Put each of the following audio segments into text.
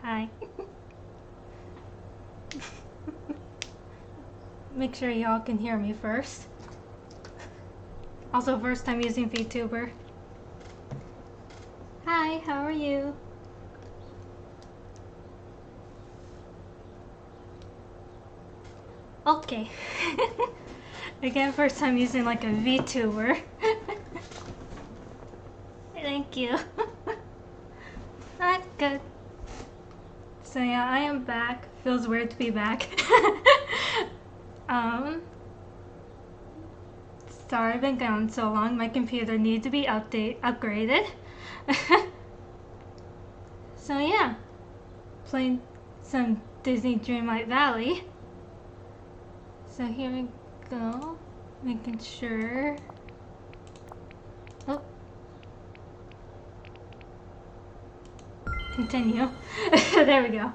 Hi. Make sure y'all can hear me first. Also, first time using VTuber. Hi, how are you? Okay. Again, first time using like a VTuber. Thank you. That's good. So yeah, I am back. Feels weird to be back. Sorry I've been gone so long. My computer needs to be upgraded. So yeah, playing some Disney Dreamlight Valley. So here we go, making sure. Oh, continue. There we go.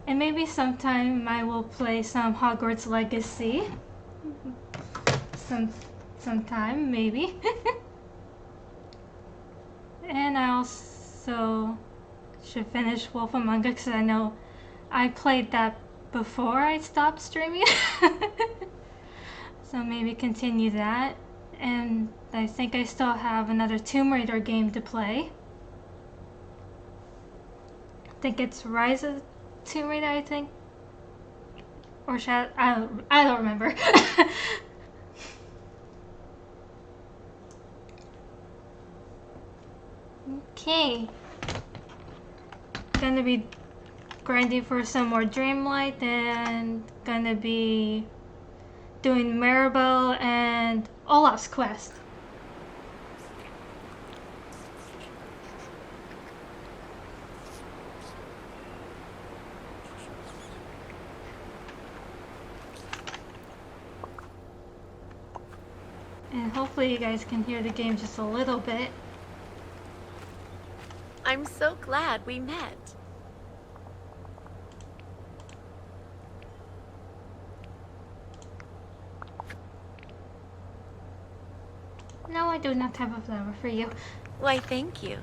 And maybe sometime I will play some Hogwarts Legacy. Sometime, maybe. And I also should finish Wolf Among Us because I know I played that before I stopped streaming. So maybe continue that. And I think I still have another Tomb Raider game to play. I think it's Rise of Tomb Raider, I think. Or Shadow, I don't remember. Okay. Gonna be grinding for some more Dreamlight and gonna be doing Mirabel and Olaf's quest. And hopefully you guys can hear the game just a little bit. I'm so glad we met. No, I do not have a flower for you. Why, thank you.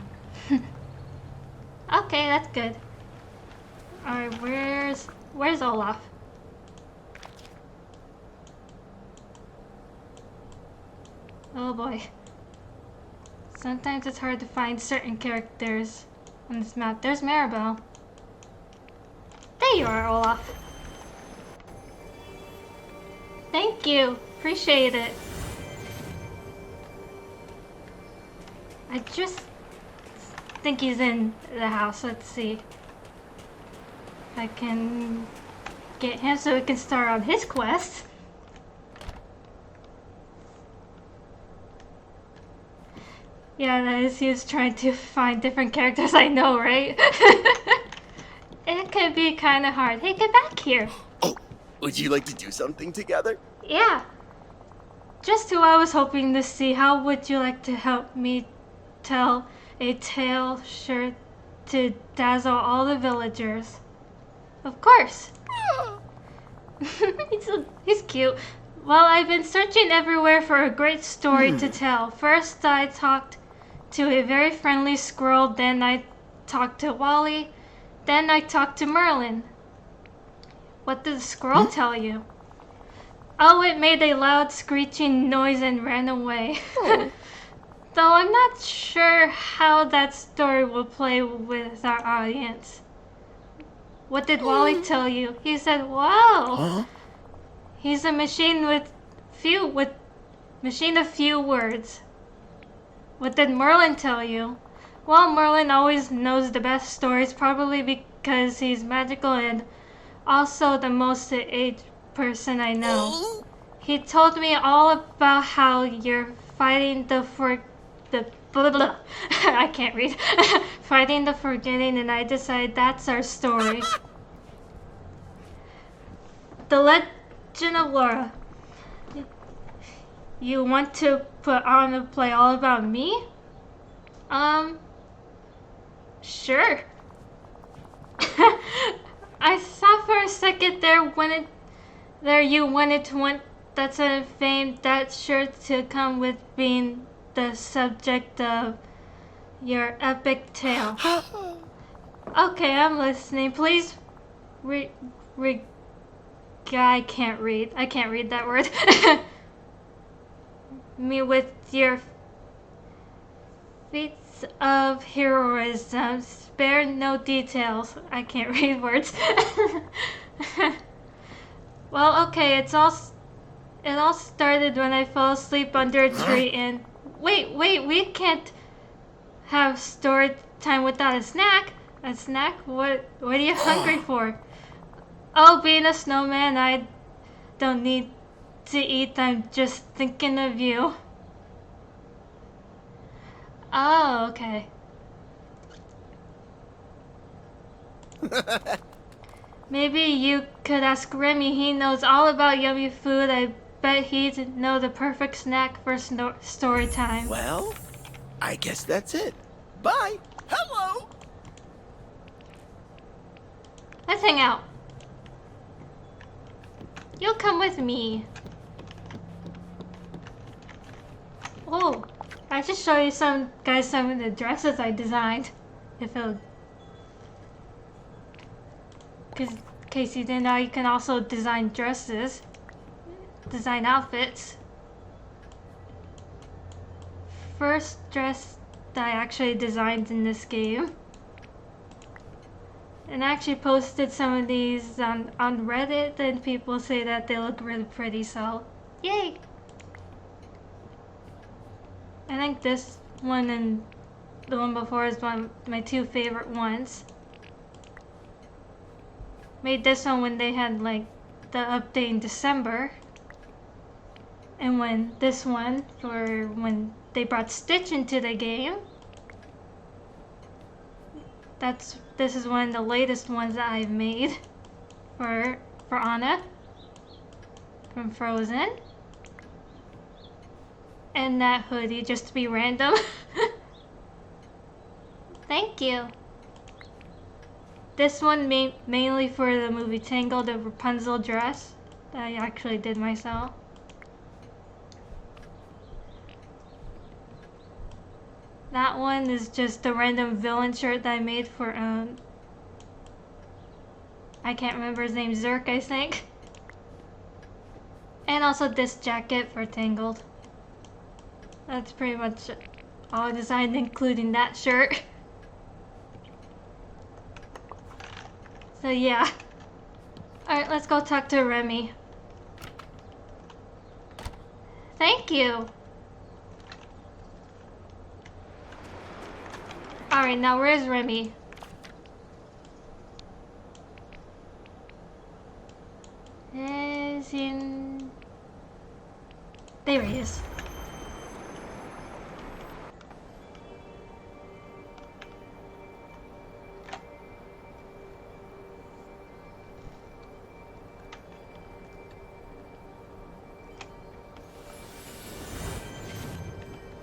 Okay, that's good. Alright, where's Olaf? Oh boy. Sometimes it's hard to find certain characters on this map. There's Mirabel. There you are, Olaf. Thank you. Appreciate it. I just think he's in the house. Let's see if I can get him so we can start on his quest. Yeah, that is, he was trying to find different characters. I know, right? It could be kind of hard. Hey, get back here. Oh, would you like to do something together? Yeah. Just who I was hoping to see. How would you like to help me tell a tale sure to dazzle all the villagers? Of course. He's cute. Well, I've been searching everywhere for a great story to tell. First, I talked to a very friendly squirrel, then I talked to Wally, then I talked to Merlin. What did the squirrel tell you? Oh, it made a loud screeching noise and ran away. Though I'm not sure how that story will play with our audience. What did Wally tell you? He said, "Wow, Huh? he's a machine with a few words." What did Merlin tell you? Well, Merlin always knows the best stories, probably because he's magical and also the most aged person I know. He told me all about how you're fighting the blah, blah. I can't read. Fighting the forgetting, and I decided that's our story. The Legend of Laura. You want to put on a play all about me? Sure. I thought for a second you wanted to want that sort of fame that's sure to come with being the subject of your epic tale. Okay, I'm listening. Please I can't read. I can't read that word. Me with your feats of heroism. Spare no details. I can't read words. Well, okay, it all started when I fell asleep under a tree and... Wait, we can't have story time without a snack. A snack? What are you hungry for? Oh, being a snowman, I don't need to eat. I'm just thinking of you. Oh, okay. Maybe you could ask Remy. He knows all about yummy food. I bet he'd know the perfect snack for story time. Well, I guess that's it. Bye. Hello. Let's hang out. You'll come with me. Oh, I should show you some of the dresses I designed. If it'll... Because in case you didn't know, you can also design dresses. Design outfits. First dress that I actually designed in this game. And I actually posted some of these on Reddit, and people say that they look really pretty, so yay! I think this one and the one before is one of my two favorite ones. Made this one when they had like the update in December. And when this one for when they brought Stitch into the game. This is one of the latest ones that I've made for Anna from Frozen. And that hoodie, just to be random. Thank you. This one mainly for the movie Tangled, the Rapunzel dress that I actually did myself. That one is just a random villain shirt that I made for, I can't remember his name, Zurk, I think. And also this jacket for Tangled. That's pretty much all I designed, including that shirt. So yeah. Alright, let's go talk to Remy. Thank you. Alright, now where's Remy? Is in... There he is.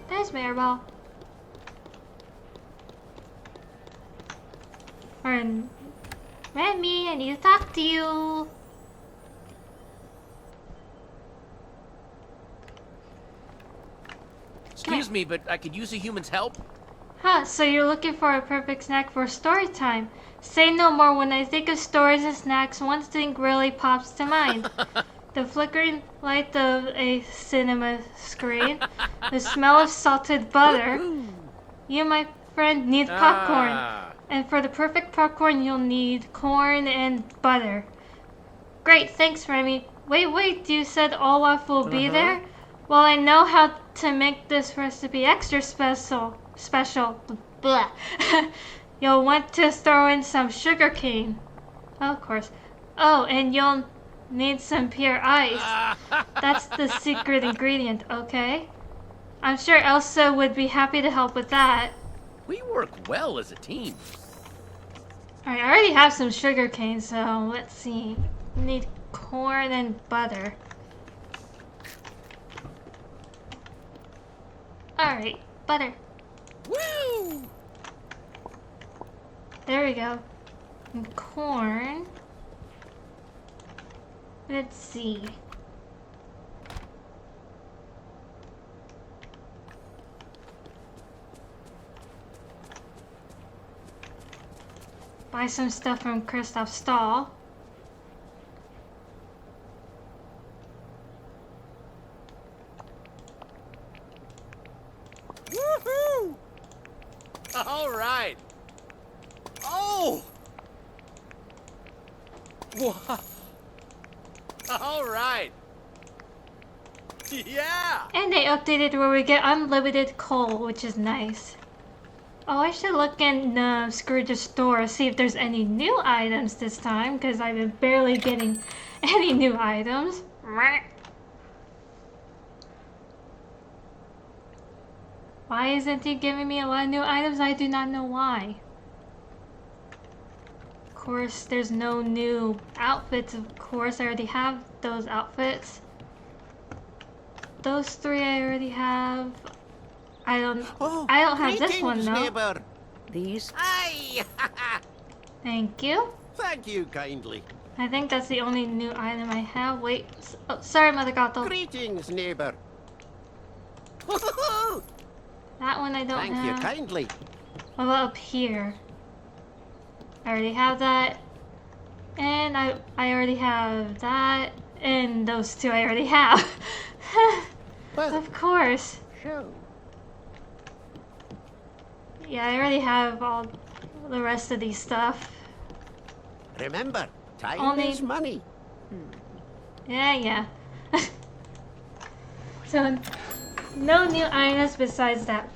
There's Mirabel. And Remy, I need to talk to you. Excuse me, but I could use a human's help. Huh, so you're looking for a perfect snack for story time. Say no more. When I think of stories and snacks, one thing really pops to mind. The flickering light of a cinema screen, the smell of salted butter. You, my friend, need popcorn. And for the perfect popcorn, you'll need corn and butter. Great, thanks, Remy. Wait, you said Olaf will be there? Well, I know how to make this recipe extra special. Blah. You'll want to throw in some sugar cane. Of course. Oh, and you'll need some pure ice. That's the secret ingredient, okay? I'm sure Elsa would be happy to help with that. We work well as a team. Alright, I already have some sugar cane, so let's see. We need corn and butter. Alright, butter. Woo! There we go. And corn. Let's see. buy some stuff from Kristoff's stall. Woohoo! All right. Oh! What? All right. Yeah! And they updated where we get unlimited coal, which is nice. Oh, I should look in Scrooge's store, see if there's any new items this time, because I've been barely getting any new items. Why isn't he giving me a lot of new items? I do not know why. Of course, there's no new outfits, of course. I already have those outfits. Those three I already have. I don't have this one though. Neighbor. These? Aye! Thank you. Thank you kindly. I think that's the only new item I have. Wait. Oh, sorry, Mother Gato. Greetings, neighbor. That one I don't Thank have. you kindly. What about up here? I already have that. And I already have that. And those two I already have. Well, Of course. show. Yeah, I already have all the rest of these stuff. Remember, time Only- is money. Yeah. So, no new items besides that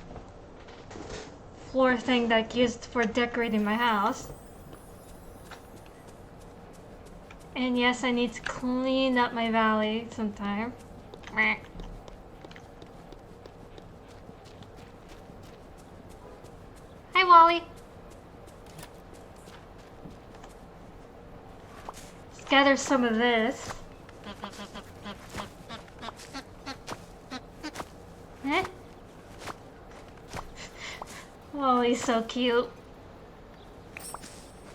floor thing that I used for decorating my house. And yes, I need to clean up my valley sometime. Meh. Hi, Wally. Let's gather some of this. Eh? Wally's so cute.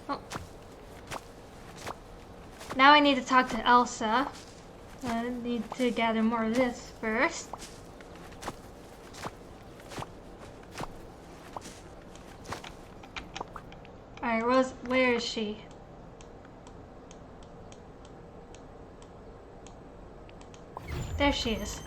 Oh. Now I need to talk to Elsa. I need to gather more of this first. Alright, Rose, where is she? There she is.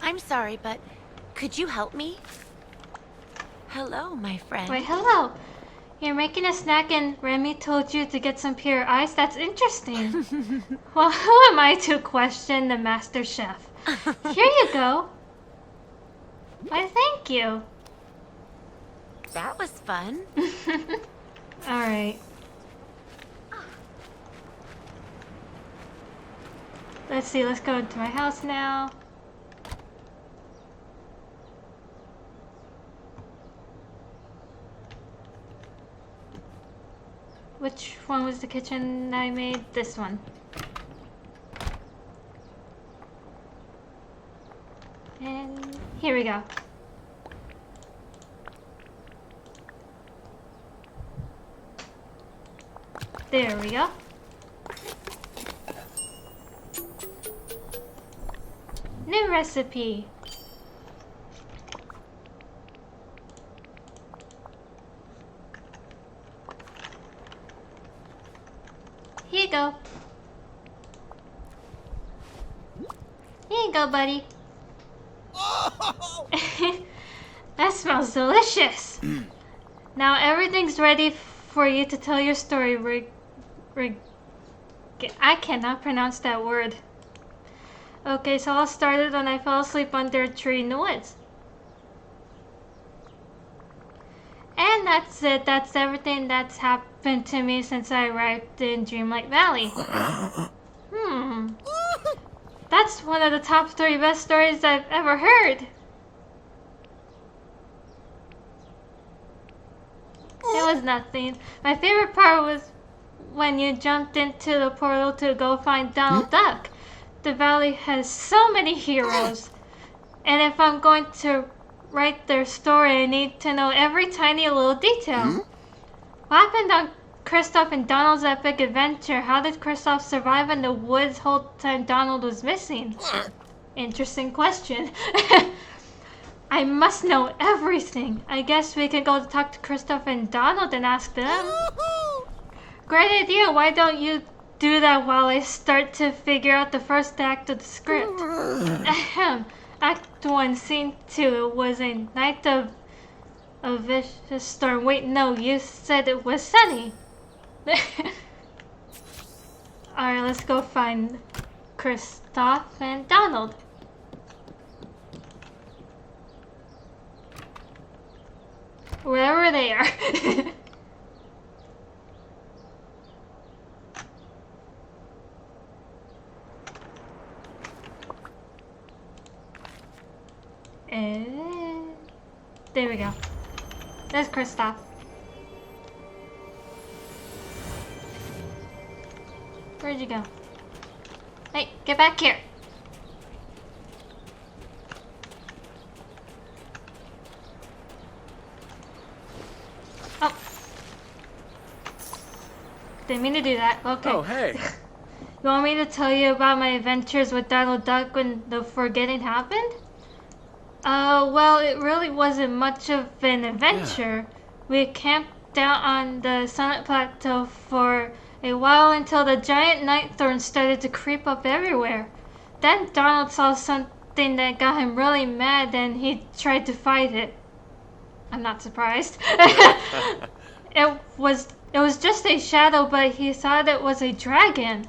I'm sorry, but could you help me? Hello, my friend. Wait, hello. You're making a snack and Remy told you to get some pure ice? That's interesting. Well, who am I to question the master chef? Here you go. Why, thank you. That was fun. Alright. Let's see, let's go into my house now. Which one was the kitchen I made? This one. And here we go. There we go. New recipe. Here you go. Here you go, buddy. Oh! That smells delicious. Now everything's ready for you to tell your story. I cannot pronounce that word. Okay, so all started when I fell asleep under a tree in the woods. And that's it. That's everything that's happened to me since I arrived in Dreamlight Valley. That's one of the top 3 best stories I've ever heard. It was nothing. My favorite part was when you jumped into the portal to go find Donald Duck. The valley has so many heroes. And if I'm going to write their story, I need to know every tiny little detail. What happened on Kristoff and Donald's epic adventure. How did Kristoff survive in the woods whole time Donald was missing? Interesting question. I must know everything. I guess we can go talk to Kristoff and Donald and ask them. Great idea. Why don't you do that while I start to figure out the first act of the script? Ahem. Act 1, Scene 2 was a night of a vicious storm. Wait, no, you said it was sunny. Alright, let's go find Kristoff and Donald. Wherever they are. And there we go. There's Kristoff. Where'd you go? Hey, get back here. Oh. Didn't mean to do that. Okay. Oh, hey. You want me to tell you about my adventures with Donald Duck when the forgetting happened? Well, it really wasn't much of an adventure. Yeah. We camped out on the summit plateau for a while until the giant night thorn started to creep up everywhere. Then Donald saw something that got him really mad and he tried to fight it. I'm not surprised. It was just a shadow, but he thought it was a dragon.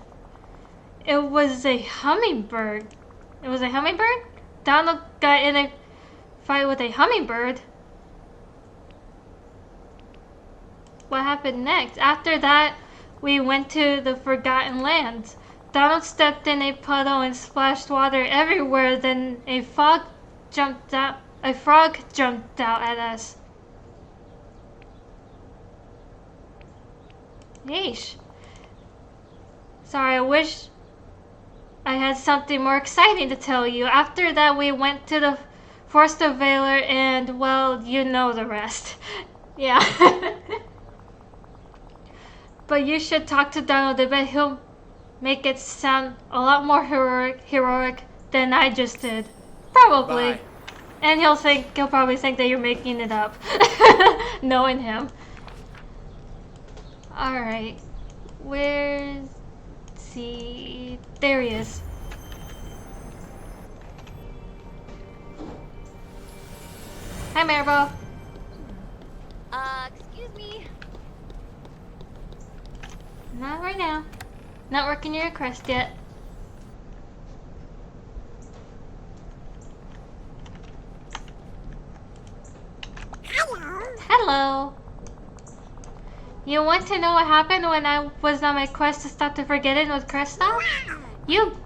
It was a hummingbird. It was a hummingbird? Donald got in a fight with a hummingbird. What happened next? After that, we went to the Forgotten Lands. Donald stepped in a puddle and splashed water everywhere. Then a frog jumped out at us. Yeesh. Sorry, I wish I had something more exciting to tell you. After that, we went to the Forest of Valor and, well, you know the rest. Yeah. But you should talk to Donald. I bet he'll make it sound a lot more heroic than I just did. Probably. Bye. And he'll probably think that you're making it up. Knowing him. Alright. Let's see. There he is. Hi, Mirabel. Excuse me. Not right now. Not working your request yet. Hello. You want to know what happened when I was on my quest to stop the forgetting with Kristoff? You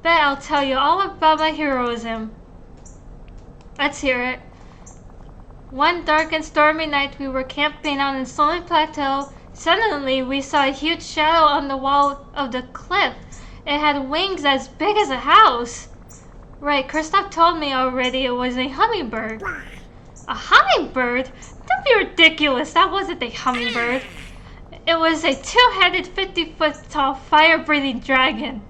bet I'll tell you all about my heroism. Let's hear it. One dark and stormy night, we were camping on the Summit Plateau. Suddenly, we saw a huge shadow on the wall of the cliff. It had wings as big as a house. Right, Kristoff told me already it was a hummingbird. A hummingbird? Don't be ridiculous, that wasn't a hummingbird. It was a two-headed, 50-foot tall, fire-breathing dragon.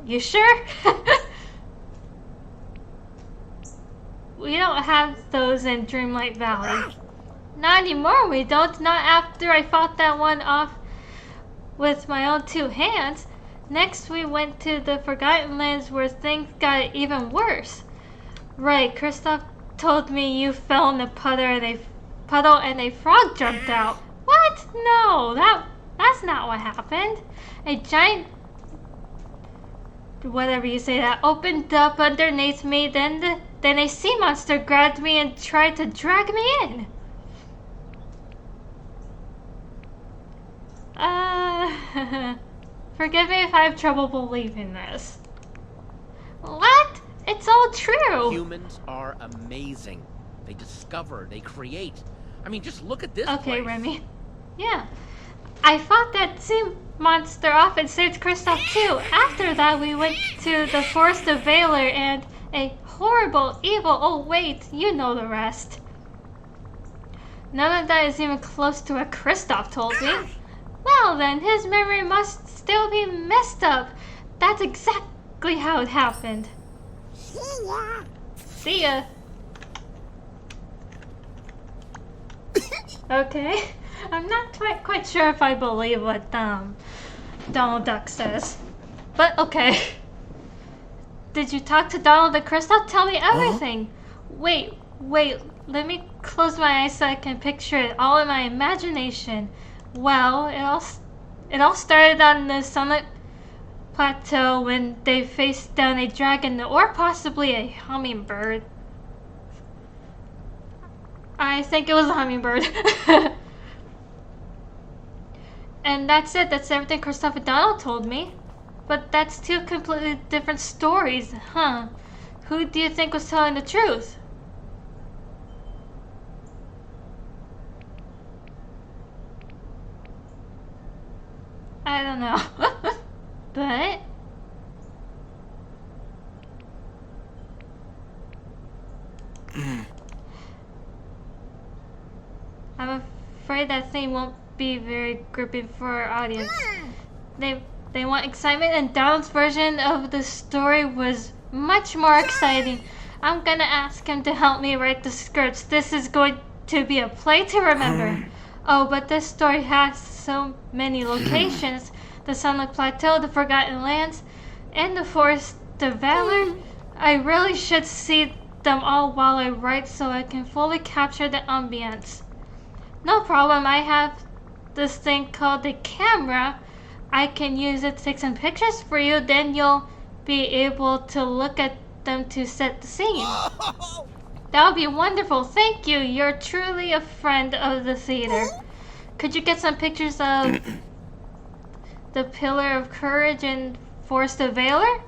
You sure? We don't have those in Dreamlight Valley. Not anymore, we don't. Not after I fought that one off with my own two hands. Next, we went to the Forgotten Lands where things got even worse. Right, Kristoff told me you fell in the puddle and a frog jumped out. What? No, that's not what happened. A giant, whatever you say, that opened up underneath me. Then a sea monster grabbed me and tried to drag me in. Forgive me if I have trouble believing this. What? It's all true. Humans are amazing. They discover, they create. I mean, just look at this Okay, place. Remy. Yeah. I fought that sea monster off and saved Kristoff too. After that, we went to the Forest of Valor and a horrible, evil, oh wait, you know the rest. None of that is even close to what Kristoff told me. Well then, his memory must still be messed up. That's exactly how it happened. See ya. Okay. I'm not quite sure if I believe what Donald Duck says. But okay. Did you talk to Donald and Kristoff? Tell me everything. Wait. Let me close my eyes so I can picture it all in my imagination. Well, it all started on the Sunlit Plateau when they faced down a dragon or possibly a hummingbird. I think it was a hummingbird. And that's it. That's everything Kristoff and Donald told me. But that's two completely different stories, huh? Who do you think was telling the truth? I don't know. But I'm afraid that thing won't be very gripping for our audience. They want excitement, and Donald's version of the story was much more exciting. I'm gonna ask him to help me write the scripts. This is going to be a play to remember. Oh, but this story has so many locations. The Sunlit Plateau, the Forgotten Lands, and the Forest of Valor. I really should see them all while I write so I can fully capture the ambience. No problem, I have this thing called a camera. I can use it to take some pictures for you, then you'll be able to look at them to set the scene. That would be wonderful, thank you. You're truly a friend of the theater. Could you get some pictures of the Pillar of Courage in Forest of Valor?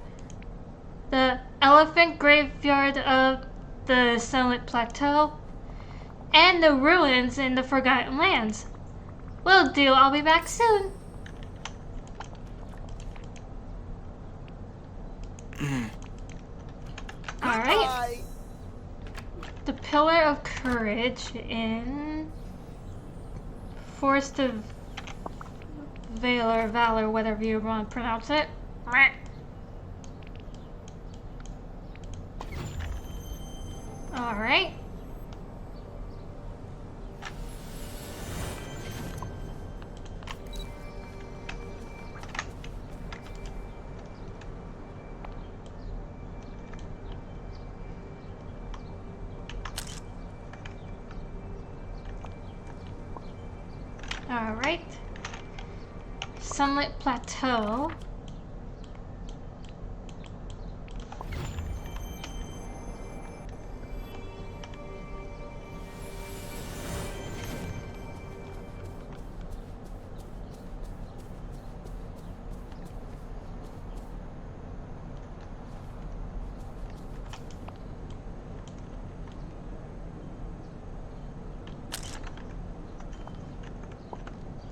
The elephant graveyard of the Sunlit Plateau? And the ruins in the Forgotten Lands? Will do, I'll be back soon. Alright. The Pillar of Courage in Forest of Valor, whatever you want to pronounce it. Alright. Alright. Sunlit Plateau.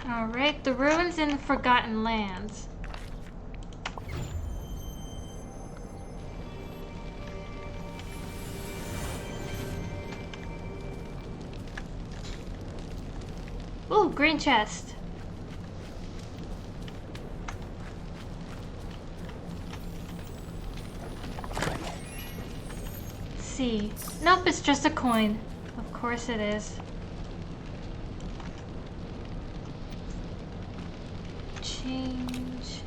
Alright, the ruins in the Forgotten Lands. Ooh, green chest. Let's see. Nope, it's just a coin. Of course it is. Change.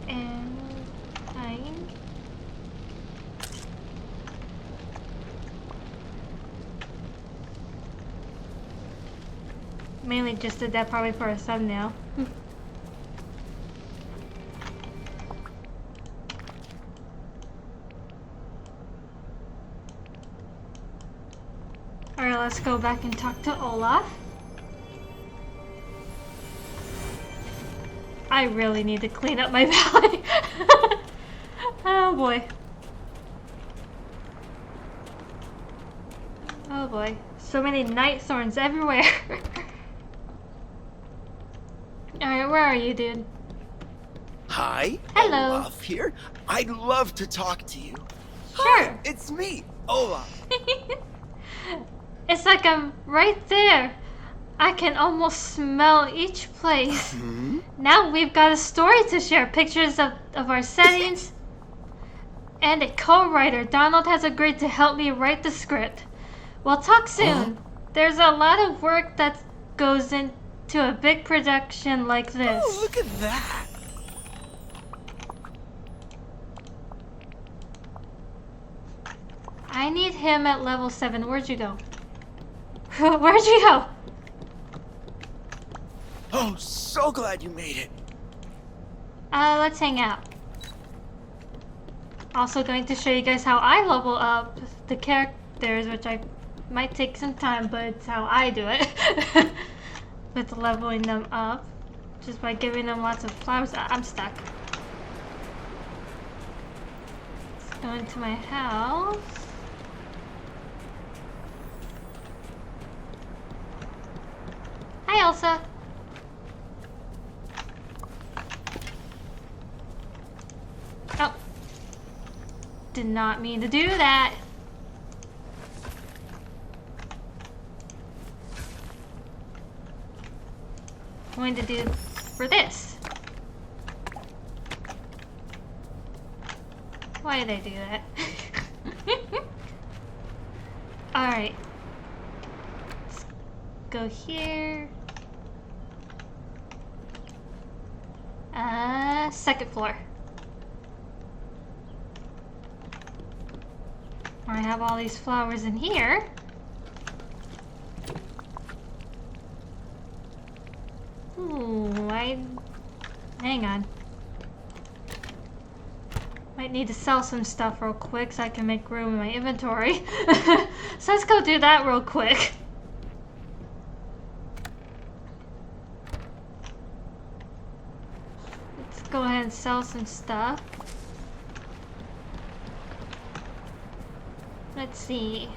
And find. Mainly just did that probably for a thumbnail. Alright, let's go back and talk to Olaf. I really need to clean up my valley. Oh boy. Oh boy. So many night thorns everywhere. Alright, where are you, dude? Hi. Hello. Olaf here. I'd love to talk to you. Sure. Hi, it's me, Olaf. It's like I'm right there. I can almost smell each place. Now we've got a story to share. Pictures of our settings. And a co-writer. Donald has agreed to help me write the script. We'll talk soon. There's a lot of work that goes into a big production like this. Oh, look at that. I need him at level 7. Where'd you go? Where'd you go? Oh, so glad you made it. Let's hang out. Also going to show you guys how I level up the characters, which I might take some time, but it's how I do it. With leveling them up. Just by giving them lots of flowers. I'm stuck. Let's go into my house. Hi, Elsa. Oh. Did not mean to do that. I'm going to do for this. Why did I do that? Alright. Let's go here. Second floor. I have all these flowers in here. Ooh, hang on. Might need to sell some stuff real quick so I can make room in my inventory. So let's go do that real quick. Let's go ahead and sell some stuff. Let's see.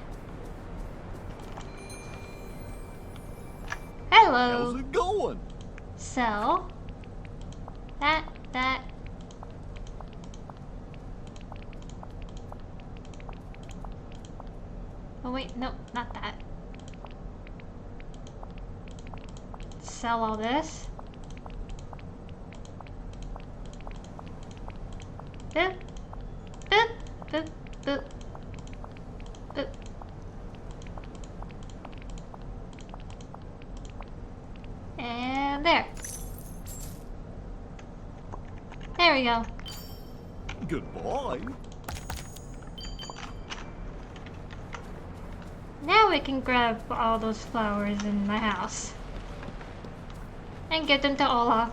Hello. How's it going? Sell. That. Oh wait, no, not that. Sell all this. Boop. Boop. Boop. Boop. Boop. And there. There we go. Goodbye. Now we can grab all those flowers in my house. And get them to Olaf.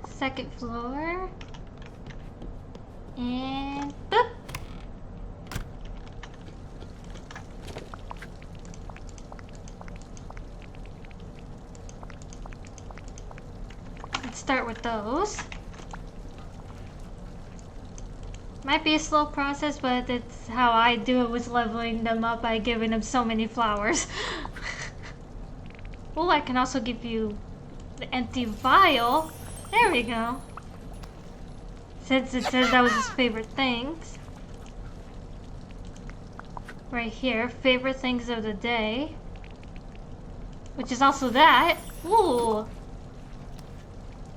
Second floor. And boop. Let's start with those. Might be a slow process, but it's how I do it with leveling them up by giving them so many flowers. Oh, I can also give you the empty vial. There we go. Since it says that was his favorite things. Right here, favorite things of the day. Which is also that. Ooh.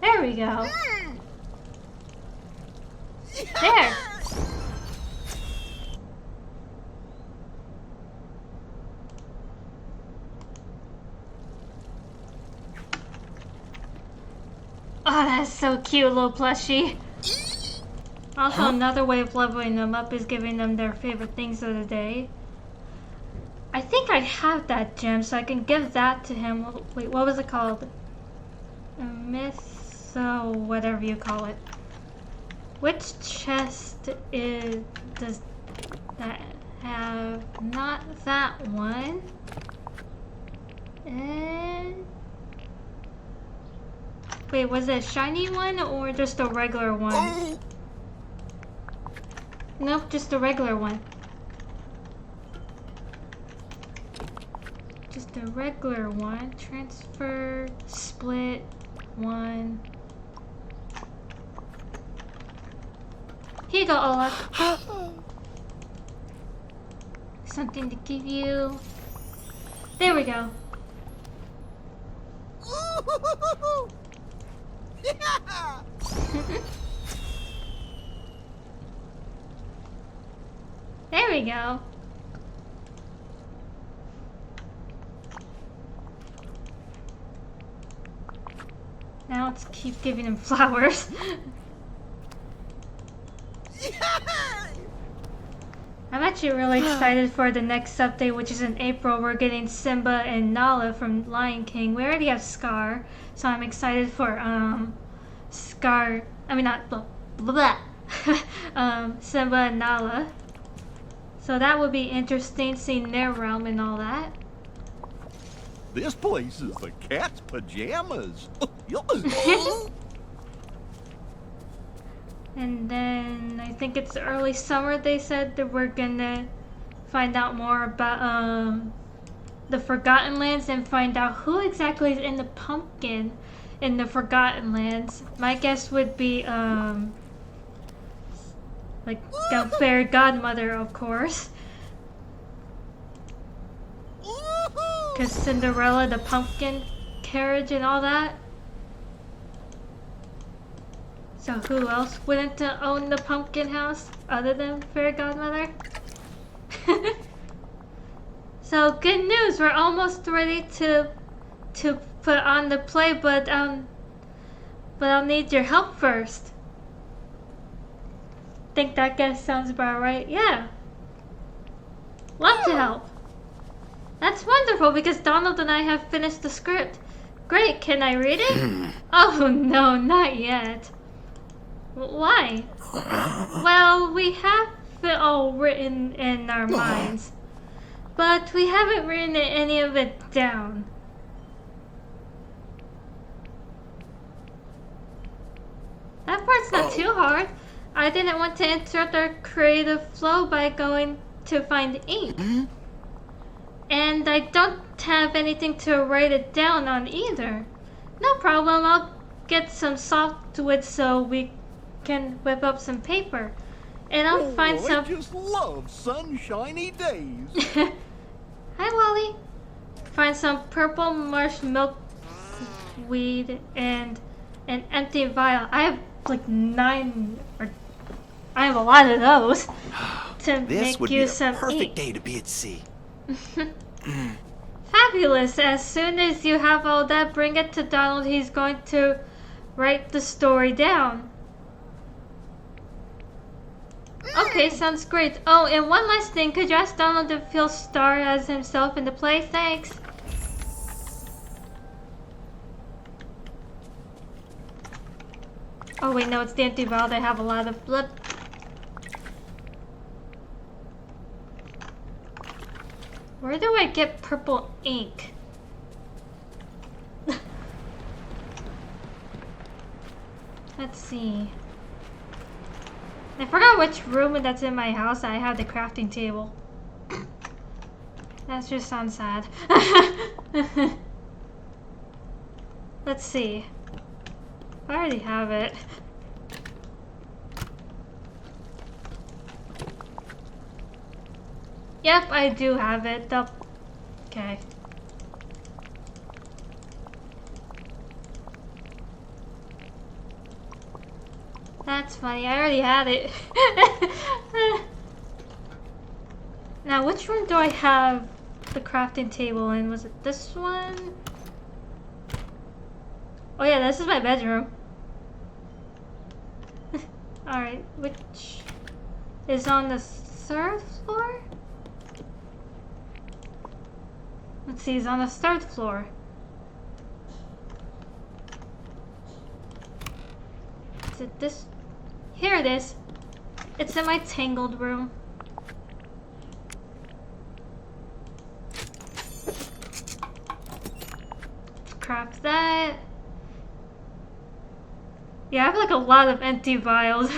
There we go. There. Oh, that's so cute, little plushie. Also, another way of leveling them up is giving them their favorite things of the day. I think I have that gem, so I can give that to him. Wait, what was it called? A mytho, whatever you call it. Which chest does that have? Not that one. And wait, was it a shiny one or just a regular one? Nope, just a regular one. just a regular one. Transfer, split, one. Here you go, Olaf. Something to give you. There we go. Yeah! There we go. Now let's keep giving him flowers. I'm actually really excited for the next update, which is in April. We're getting Simba and Nala from Lion King. We already have Scar, so I'm excited for Scar. I mean, not blah, blah, blah. Simba and Nala. So that would be interesting, seeing their realm and all that. This place is the cat's pajamas. And then I think it's early summer. They said that we're gonna find out more about the Forgotten Lands and find out who exactly is in the pumpkin in the Forgotten Lands. My guess would be like the fairy godmother, of course. Because Cinderella, the pumpkin carriage and all that. So who else wouldn't own the pumpkin house other than fairy godmother? So good news, we're almost ready to put on the play, but I'll need your help first. Think that guess sounds about right? Yeah. Love to help. That's wonderful because Donald and I have finished the script. Great, can I read it? Oh no, not yet. Why? Well, we have it all written in our minds, but we haven't written any of it down. That part's not too hard. I didn't want to interrupt our creative flow by going to find ink. And I don't have anything to write it down on either. No problem, I'll get some softwood so we can whip up some paper. And I'll find some... I just love sunshiny days. Hi, Wally. Find some purple marsh milkweed and an empty vial. I have like 9 or... I have a lot of those to This make would you be some a perfect ink. day to be at sea. Fabulous. As soon as you have all that, bring it to Donald. He's going to write the story down. Okay, sounds great. Oh, and one last thing. Could you ask Donald if he'll star as himself in the play? Thanks. Oh wait, no, it's the empty vial. They have a lot of blood. Where do I get purple ink? Let's see. I forgot which room that's in my house I have the crafting table. That just sounds sad. Let's see. I already have it. Yep, I do have it. Okay. That's funny. I already had it. Now, which room do I have the crafting table in? Was it this one? Oh yeah, this is my bedroom. Alright, which is on the 3rd floor? Let's see, it's on the 3rd floor. Is it this? Here it is. It's in my tangled room. Let's craft that. Yeah, I have like a lot of empty vials.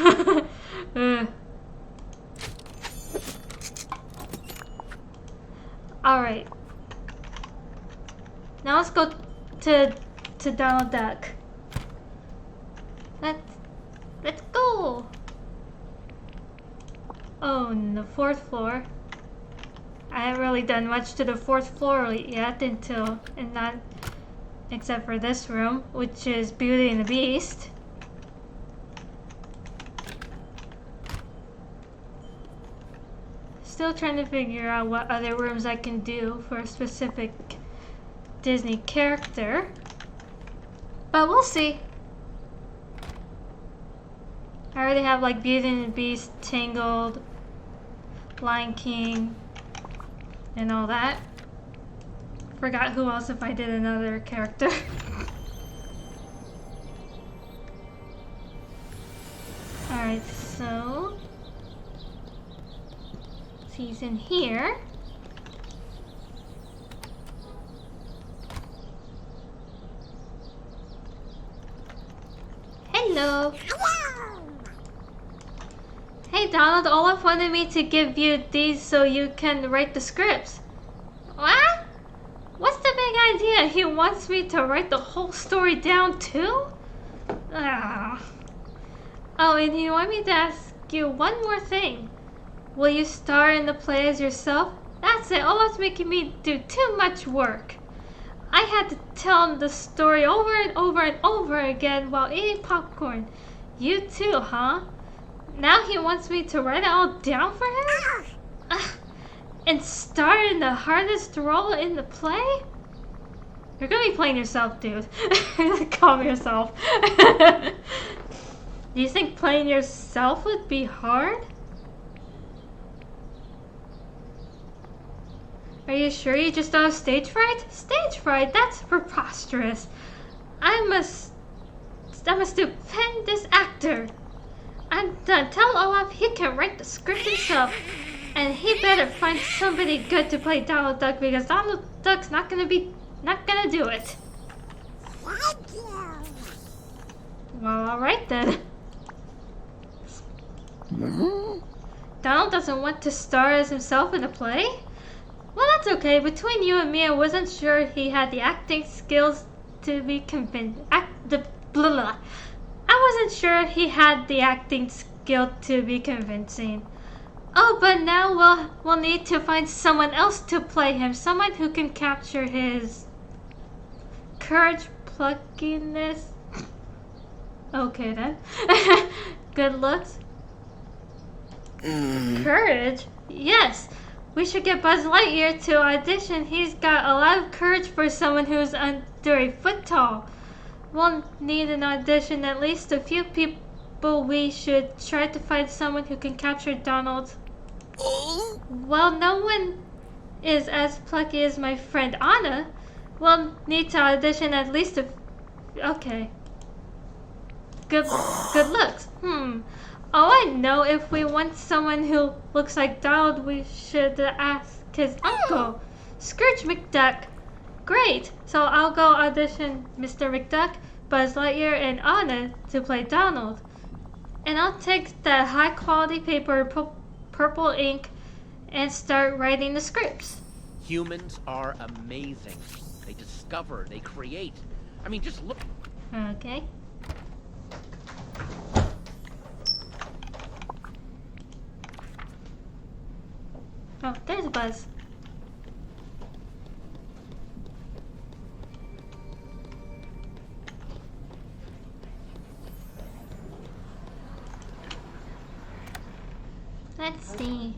Alright. Now let's go to Donald Duck. Let's go. Oh, and the 4th floor. I haven't really done much to the 4th floor yet except for this room, which is Beauty and the Beast. Still trying to figure out what other rooms I can do for a specific Disney character, but we'll see. I already have like Beauty and the Beast, Tangled, Lion King, and all that. Forgot who else if I did another character. Alright, so he's in here. Hello. Hey Donald, Olaf wanted me to give you these so you can write the scripts. What? What's the big idea? He wants me to write the whole story down too? Ah. Oh, and he wanted me to ask you one more thing. Will you star in the play as yourself? That's it. Olaf's making me do too much work. I had to tell him the story over and over and over again while eating popcorn. You too, huh? Now he wants me to write it all down for him? And star in the hardest role in the play? You're gonna be playing yourself, dude. Calm yourself. Do you think playing yourself would be hard? Are you sure you just don't have stage fright? Stage fright? That's preposterous. I'm a stupendous actor. I'm done. Tell Olaf he can write the script himself. And he better find somebody good to play Donald Duck because Donald Duck's not gonna do it. Well, alright then. Donald doesn't want to star as himself in a play? Well, that's okay. Between you and me, I wasn't sure he had the acting skills to be convinced. I wasn't sure he had the acting skill to be convincing. Oh, but now we'll need to find someone else to play him. Someone who can capture his courage, pluckiness. Okay then. Good looks. Courage? Yes. We should get Buzz Lightyear to audition. He's got a lot of courage for someone who's under a foot tall. We'll need an audition, at least a few people. We should try to find someone who can capture Donald. Well, no one is as plucky as my friend Anna. We'll need to audition at least okay. Good looks. Oh, I know. If we want someone who looks like Donald, we should ask his uncle, Scrooge McDuck. Great. So I'll go audition Mr. McDuck, Buzz Lightyear, and Anna to play Donald. And I'll take that high-quality paper, purple ink, and start writing the scripts. Humans are amazing. They discover, they create. I mean, just look. Okay. Oh, there's Buzz. Let's see.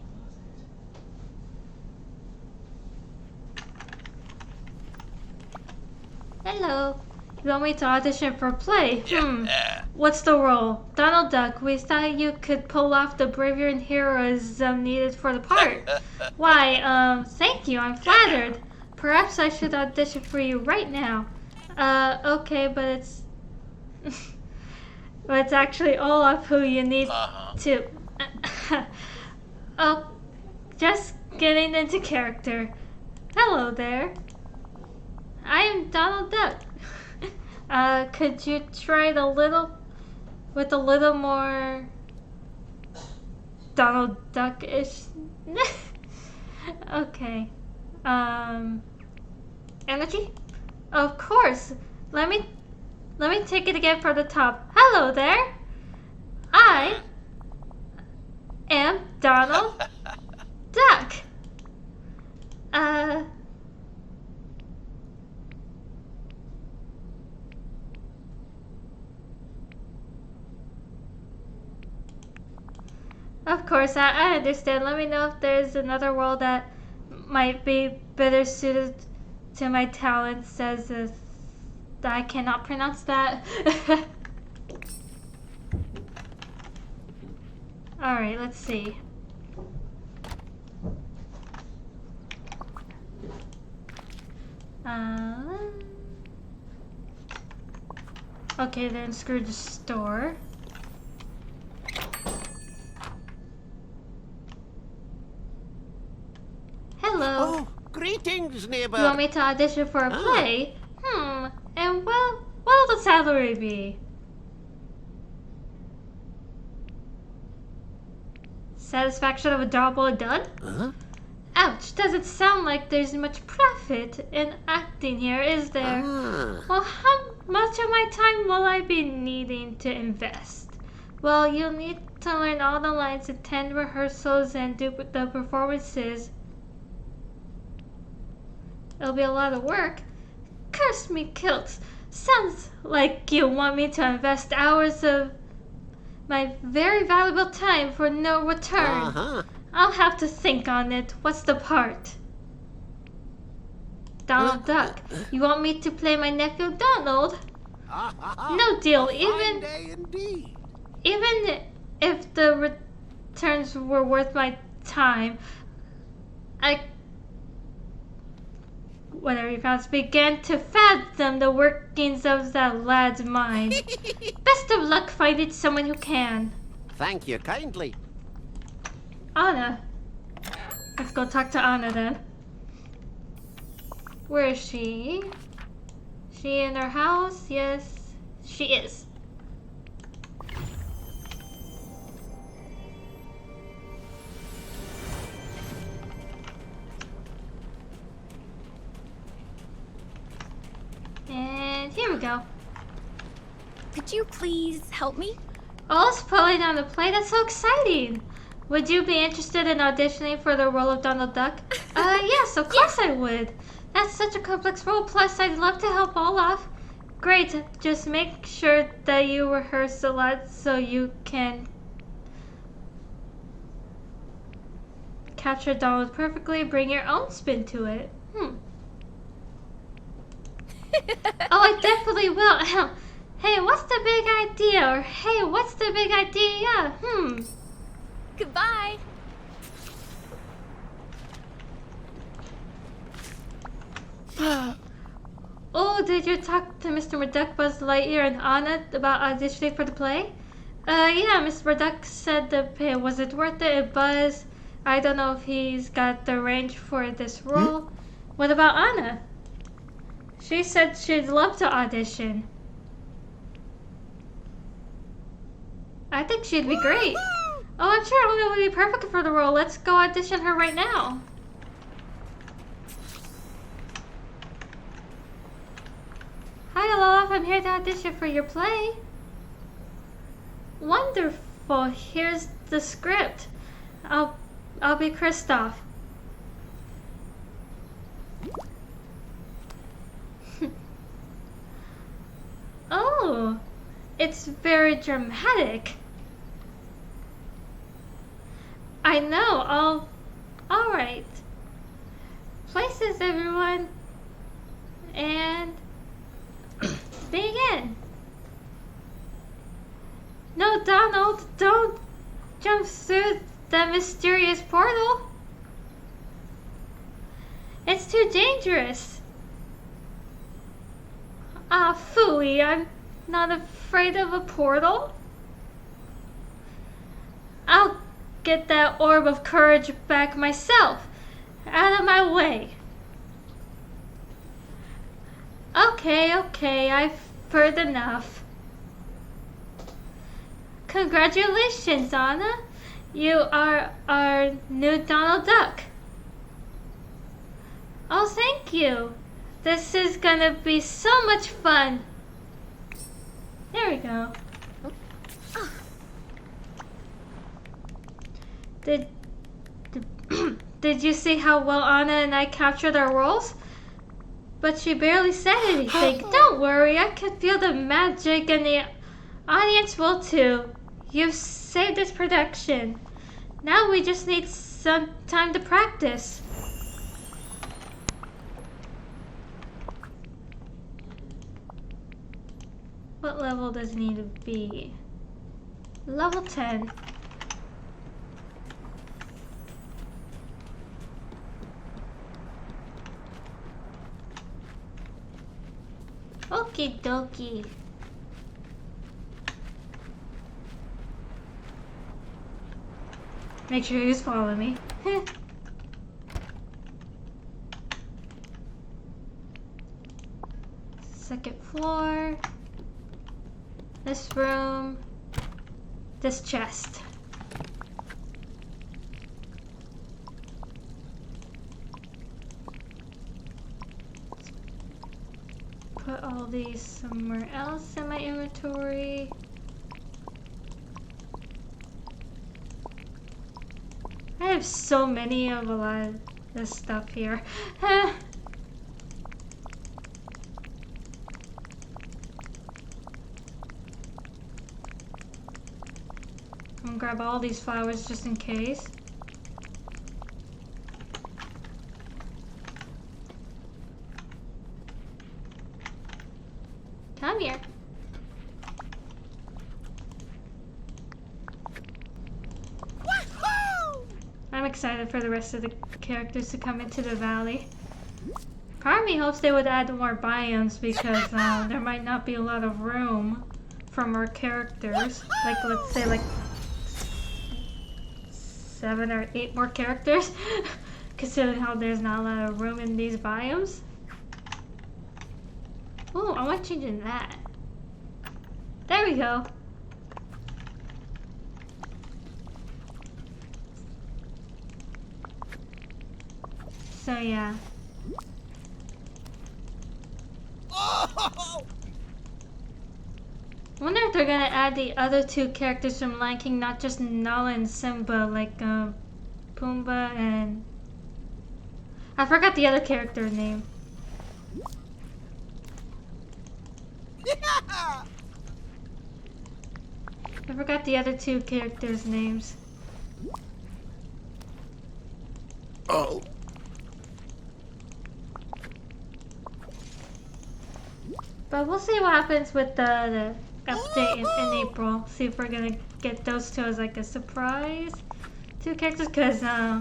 Hello. You want me to audition for a play? What's the role? Donald Duck. We thought you could pull off the bravery and heroism needed for the part. Why, thank you. I'm flattered. Perhaps I should audition for you right now. Okay, but it's... but it's actually Olaf who you need to... oh, just getting into character. Hello there. I am Donald Duck. Could you try it with a little more Donald Duck-ish? Okay. Energy? Of course. Let me take it again from the top. Hello there. I am Donald Duck. Of course, I understand. Let me know if there's another world that might be better suited to my talents, says this. I cannot pronounce that. Alright, let's see. Okay, then screw the store. Hello. Oh, greetings, neighbor. You want me to audition for a play? And what'll the salary be? Satisfaction of a job well done? Huh? Ouch, doesn't sound like there's much profit in acting here, is there? Well, how much of my time will I be needing to invest? Well, you'll need to learn all the lines, attend rehearsals, and do the performances. It'll be a lot of work. Curse me kilts. Sounds like you want me to invest hours of my very valuable time for no return. I'll have to think on it. What's the part? Donald Duck. You want me to play my nephew Donald? No deal. Even if the returns were worth my time, whatever he found, began to fathom the workings of that lad's mind. Best of luck finding someone who can. Thank you kindly. Anna. Let's go talk to Anna then. Where is she? She in her house? Yes, she is. And here we go. Could you please help me? Olaf's pulling on the play. That's so exciting. Would you be interested in auditioning for the role of Donald Duck? Yes, of course I would. That's such a complex role. Plus, I'd love to help Olaf. Great. Just make sure that you rehearse a lot so you can capture Donald perfectly. Bring your own spin to it. Oh, I definitely will. Hey, what's the big idea? Or hey, what's the big idea? Goodbye. Oh, did you talk to Mr. Murdoch, Buzz Lightyear, and Anna about auditioning for the play? Yeah, Mr. Murdoch said the pay. Was it worth it? Buzz, I don't know if he's got the range for this role. What about Anna? She said she'd love to audition. I think she'd be great. Oh, I'm sure Anna would be perfect for the role. Let's go audition her right now. Hi, Olaf. I'm here to audition for your play. Wonderful. Here's the script. I'll be Kristoff. Oh, it's very dramatic. I know. All right. Places, everyone, and begin. No, Donald, don't jump through that mysterious portal. It's too dangerous. Ah, phooey, I'm not afraid of a portal. I'll get that orb of courage back myself. Out of my way. Okay, I've heard enough. Congratulations, Anna. You are our new Donald Duck. Oh, thank you. This is gonna be so much fun. There we go. Did did you see how well Anna and I captured our roles? But she barely said anything. Don't worry, I can feel the magic and the audience will too. You've saved this production. Now we just need some time to practice. What level does it need to be? Level 10. Okie dokie. Make sure you follow me. Second floor. This room. This chest. Put all these somewhere else in my inventory. I have so many of a lot of this stuff here. I'm gonna grab all these flowers just in case. Come here. I'm excited for the rest of the characters to come into the valley. Part of me hopes they would add more biomes because there might not be a lot of room for more characters. Like, let's say like 7 or 8 more characters, considering how there's not a lot of room in these biomes. Oh, I want changing that. There we go. So yeah. Oh! I wonder if they're gonna add the other 2 characters from Lion King, not just Nala and Simba, like Pumbaa and... I forgot the other character name. Yeah! I forgot the other 2 characters' names. Oh. But we'll see what happens with the update in April. See if we're gonna get those 2 as like a surprise 2 characters, because I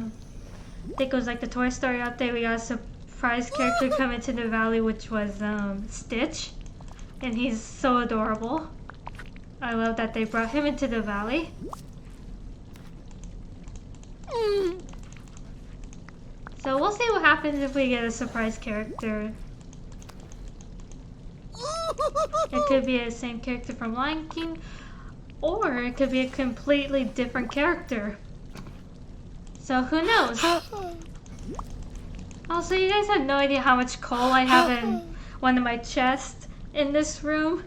think it was like the Toy Story update, we got a surprise character come into the valley, which was Stitch, and he's so adorable. I love that they brought him into the valley. So we'll see what happens if we get a surprise character. It could be the same character from Lion King, or it could be a completely different character. So who knows? Also, you guys have no idea how much coal I have in one of my chests in this room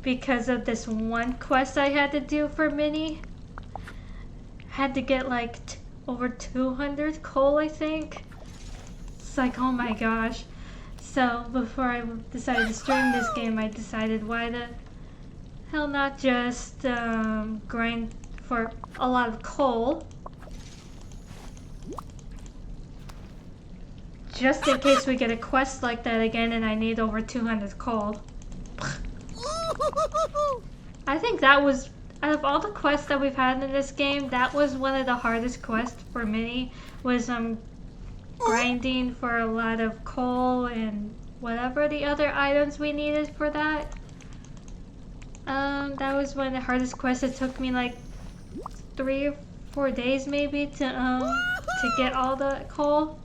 because of this one quest I had to do for Minnie. Had to get like over 200 coal, I think. It's like, oh my gosh. So before I decided to stream this game, I decided why the hell not just grind for a lot of coal, just in case we get a quest like that again and I need over 200 coal. I think that was, out of all the quests that we've had in this game, that was one of the hardest quests for Minnie, was grinding for a lot of coal and whatever the other items we needed for that. That was one of the hardest quests. It took me like 3 or 4 days maybe to get all the coal.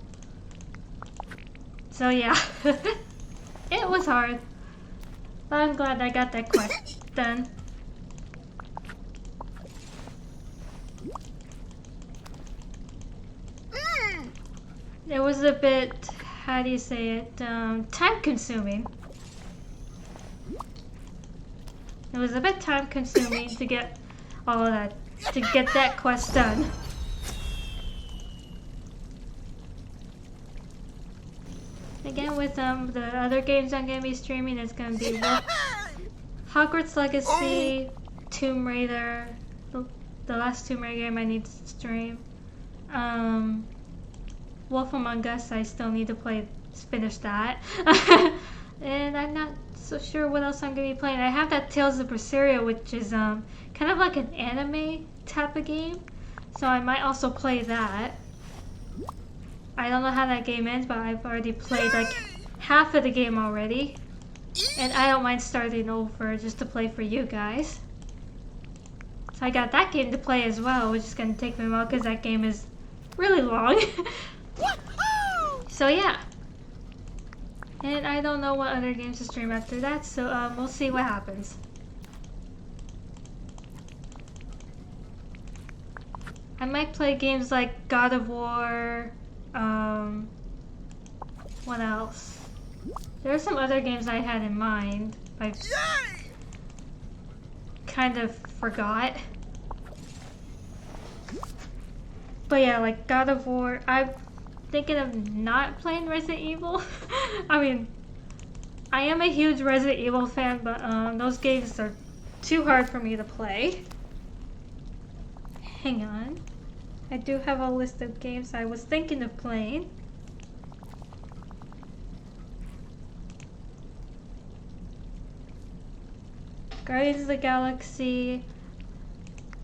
So yeah, it was hard, but I'm glad I got that quest done. It was a bit how do you say it, time consuming. It was a bit time consuming to get all of that, to get that quest done. Again, with the other games I'm gonna be streaming, it's gonna be Hogwarts Legacy, Tomb Raider, the last Tomb Raider game I need to stream. Wolf Among Us, I still need to finish that. And I'm not so sure what else I'm gonna be playing. I have that Tales of Berseria, which is kind of like an anime type of game, so I might also play that. I don't know how that game ends, but I've already played like half of the game already, and I don't mind starting over just to play for you guys. So I got that game to play as well, which is gonna take me a while because that game is really long. So yeah. And I don't know what other games to stream after that, so we'll see what happens. I might play games like God of War, what else? There are some other games I had in mind, I kind of forgot. But yeah, like God of War, I'm thinking of not playing Resident Evil. I mean, I am a huge Resident Evil fan, but those games are too hard for me to play. Hang on. I do have a list of games I was thinking of playing. Guardians of the Galaxy,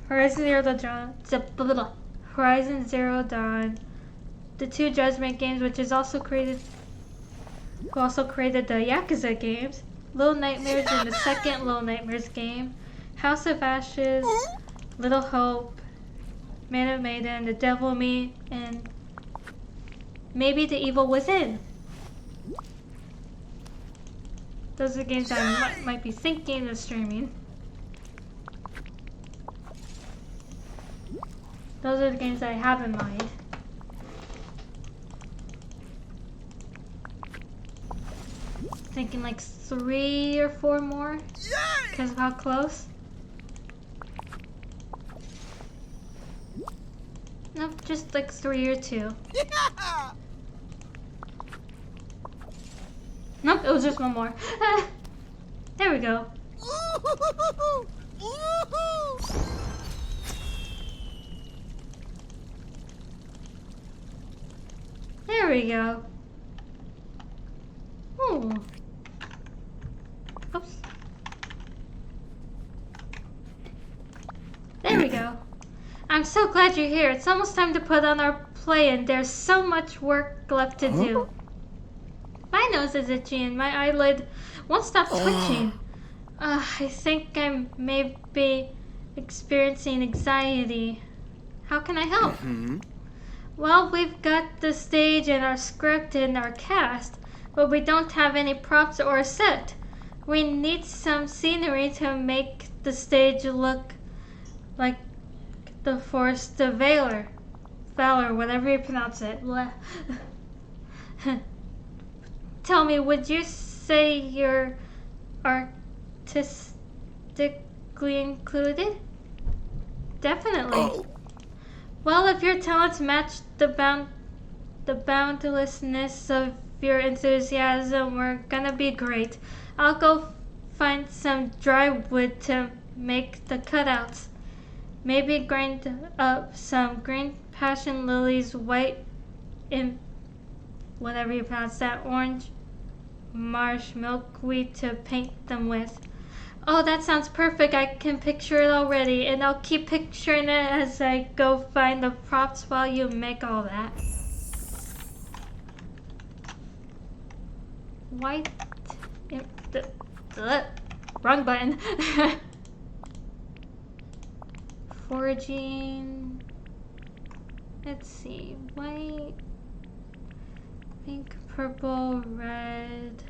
Horizon Zero Dawn, the two Judgment games, which is also created, who also created the Yakuza games, Little Nightmares and the second Little Nightmares game, House of Ashes, Little Hope, Man of Maiden, The Devil Me, and maybe The Evil Within. Those are games I might be thinking of streaming. Those are the games I have in mind. Thinking like 3 or 4 more because of how close. Nope, just like 3 or 2. Nope, it was just 1 more. There we go. There we go. Ooh. Oops. There we go. I'm so glad you're here. It's almost time to put on our play and there's so much work left to do. My nose is itchy and my eyelid won't stop twitching. I think I may be experiencing anxiety. How can I help? Well, we've got the stage and our script and our cast, but we don't have any props or a set. We need some scenery to make the stage look like the Forest of Valor, whatever you pronounce it. Tell me, would you say you're artistically included? Definitely. Oh. Well, if your talents match the boundlessness of your enthusiasm, we're gonna be great. I'll go find some dry wood to make the cutouts. Maybe grind up some green passion lilies, white in whatever you pronounce that, orange marsh milkweed to paint them with. Oh, that sounds perfect. I can picture it already, and I'll keep picturing it as I go find the props while you make all that. White... wrong button. Foraging... Let's see. White... Pink, purple, red...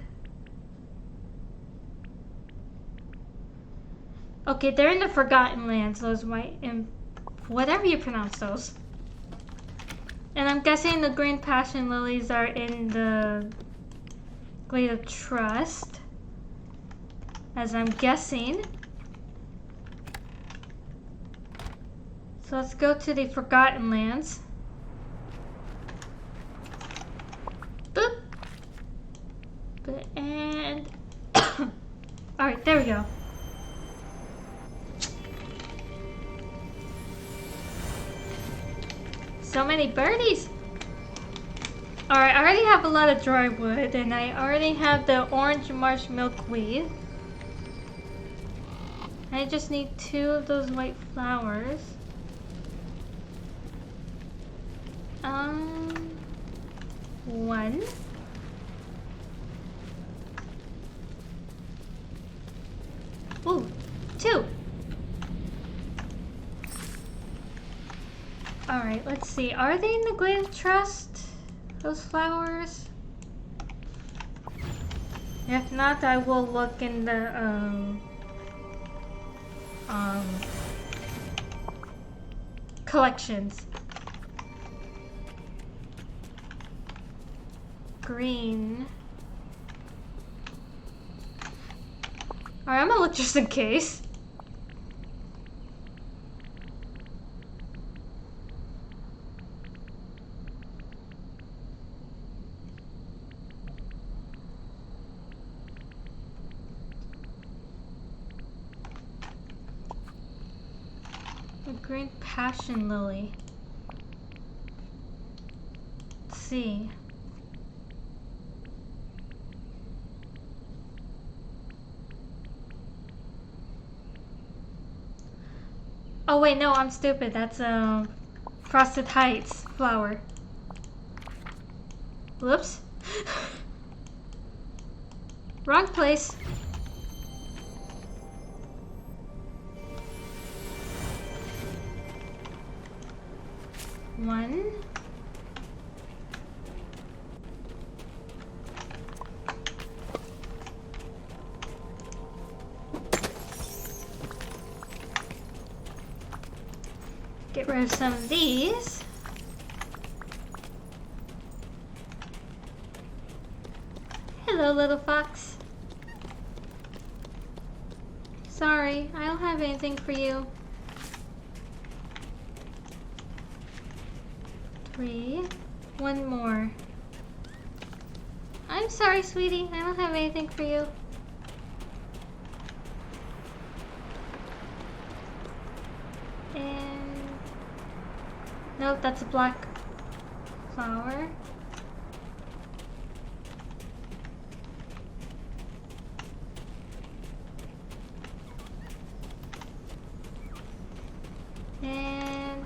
Okay, they're in the Forgotten Lands, those white and whatever you pronounce those. And I'm guessing the green passion lilies are in the Glade of Trust. As I'm guessing. So let's go to the Forgotten Lands. Boop. And alright, there we go. So many birdies. Alright, I already have a lot of dry wood, and I already have the orange marsh milkweed. I just need 2 of those white flowers. One. Ooh, 2. Alright, let's see. Are they in the Glade of Trust? Those flowers? If not, I will look in the, collections. Green. Alright, I'm gonna look just in case. A green passion lily. Let's see. Oh wait, no, I'm stupid. That's Frosted Heights flower. Whoops. Wrong place. One. Get rid of some of these. Hello, little fox. Sorry, I don't have anything for you. 3. 1 more. I'm sorry, sweetie. I don't have anything for you. And nope, that's a black flower. And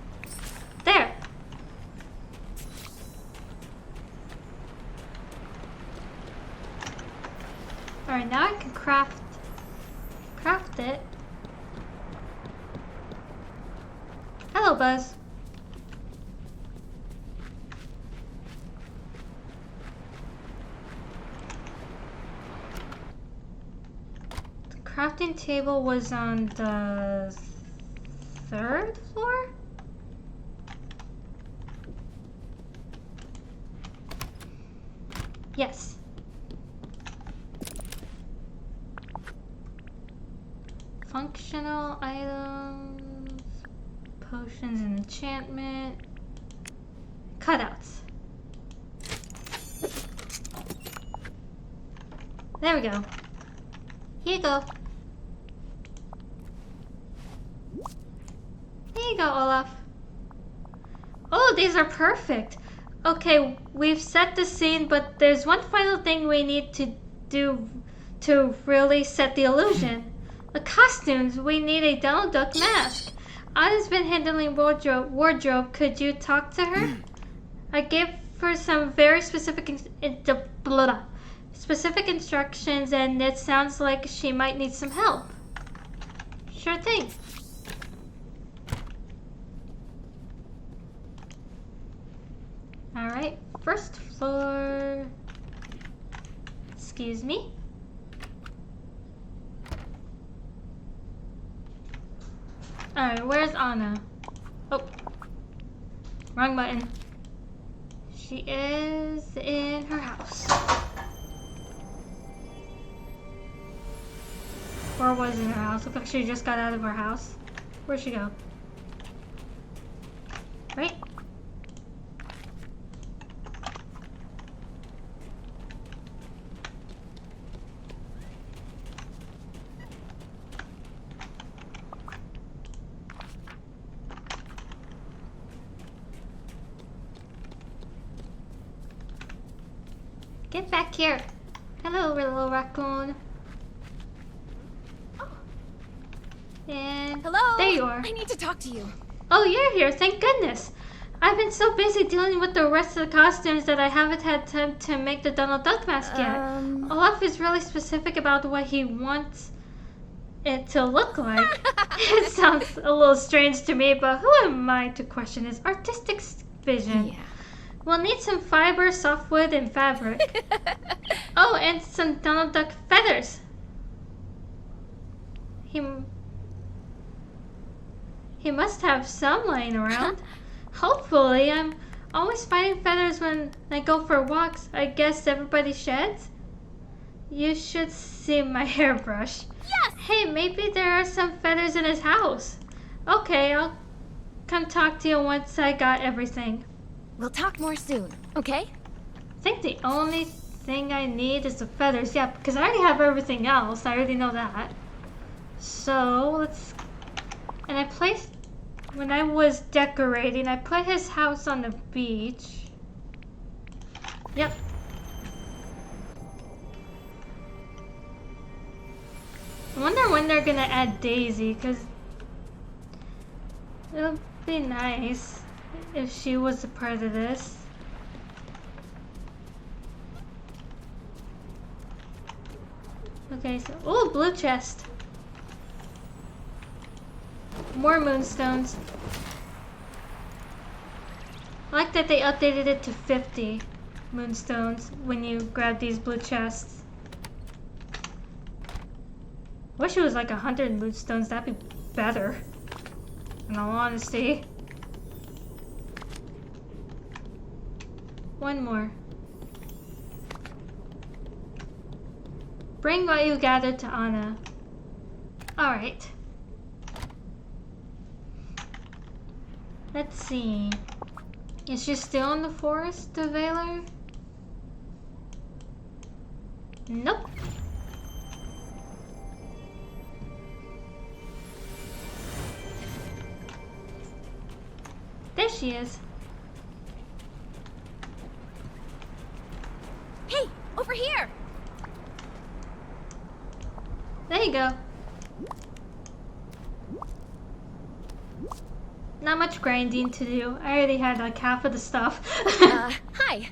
there. Alright, now I can craft it. Hello, Buzz. The crafting table was on the 3rd floor? Yes. Functional items, potions and enchantment, cutouts. There we go. Here you go. Here you go, Olaf. Oh, these are perfect. Okay, we've set the scene, but there's one final thing we need to do to really set the illusion. The costumes. We need a Donald Duck mask. Anna's been handling wardrobe. Could you talk to her? I gave her some very specific instructions, and it sounds like she might need some help. Sure thing. Alright, 1st floor. Excuse me. Alright, where's Anna? Oh. Wrong button. She is in her house. Or was in her house. Looks like she just got out of her house. Where'd she go? Right? Get back here. Hello, little raccoon. And Hello? there you are. I need to talk to you. Oh, you're here. Thank goodness. I've been so busy dealing with the rest of the costumes that I haven't had time to make the Donald Duck mask yet. Olaf is really specific about what he wants it to look like. It sounds a little strange to me, but who am I to question his artistic vision? Yeah. We'll need some fiber, softwood, and fabric. Oh, and some Donald Duck feathers. He must have some lying around. Hopefully, I'm always finding feathers when I go for walks. I guess everybody sheds. You should see my hairbrush. Yes! Hey, maybe there are some feathers in his house. Okay, I'll come talk to you once I got everything. We'll talk more soon, okay? I think the only thing I need is the feathers. Yeah, because I already have everything else. I already know that. So, let's... And I placed... When I was decorating, I put his house on the beach. Yep. I wonder when they're gonna add Daisy, because it would be nice if she was a part of this. Okay, so... Oh, blue chest. More moonstones. I like that they updated it to 50 moonstones when you grab these blue chests. Wish it was like 100 moonstones, that'd be better. In all honesty. One more. Bring what you gathered to Anna. Alright. Let's see. Is she still in the forest of Valor? Nope. There she is. Hey, over here! There you go. Not much grinding to do. I already had like half of the stuff. Hi.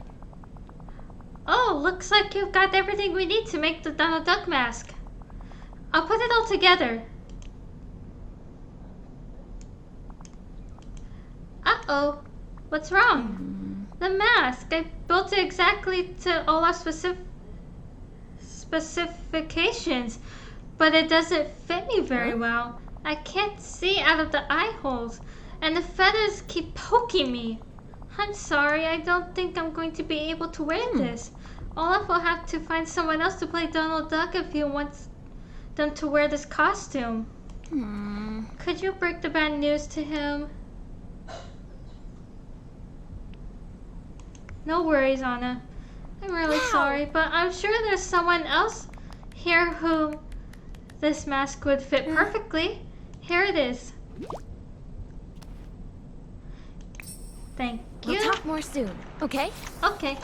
Oh, looks like you've got everything we need to make the Donald Duck mask. I'll put it all together. Uh-oh. What's wrong? The mask. I built it exactly to Olaf's specifications, but it doesn't fit me very well. I can't see out of the eye holes, and the feathers keep poking me. I'm sorry, I don't think I'm going to be able to wear this. Olaf will have to find someone else to play Donald Duck if he wants them to wear this costume. Could you break the bad news to him? No worries, Anna. I'm really sorry, but I'm sure there's someone else here who this mask would fit perfectly. Here it is. Thank you. We'll talk more soon, okay? Okay.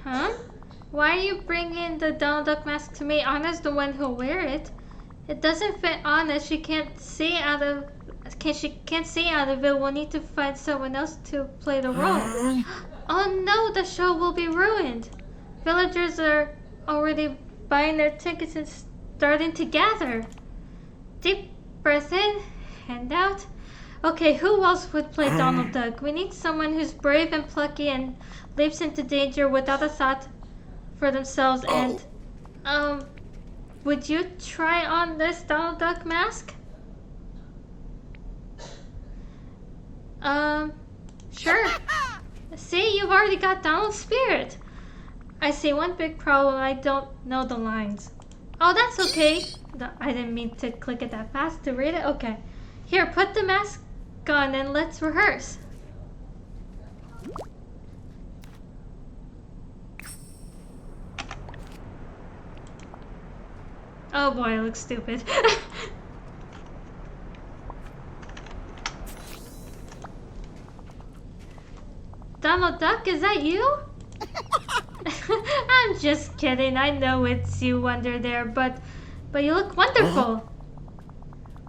Huh? Why are you bringing the Donald Duck mask to me? Anna's the one who'll wear it. It doesn't fit Anna. She can't see out of it. We'll need to find someone else to play the role. Oh no, the show will be ruined. Villagers are already buying their tickets and starting to gather. Deep breath in, hand out. Okay, who else would play Donald Duck? We need someone who's brave and plucky and leaps into danger without a thought for themselves. And, would you try on this Donald Duck mask? Sure. See, you've already got Donald's spirit. I see one big problem, I don't know the lines. Oh, that's okay. I didn't mean to click it that fast to read it. Okay. Here, put the mask on and let's rehearse. Oh boy, I look stupid. Donald Duck, is that you? I'm just kidding. I know it's you under there, but you look wonderful.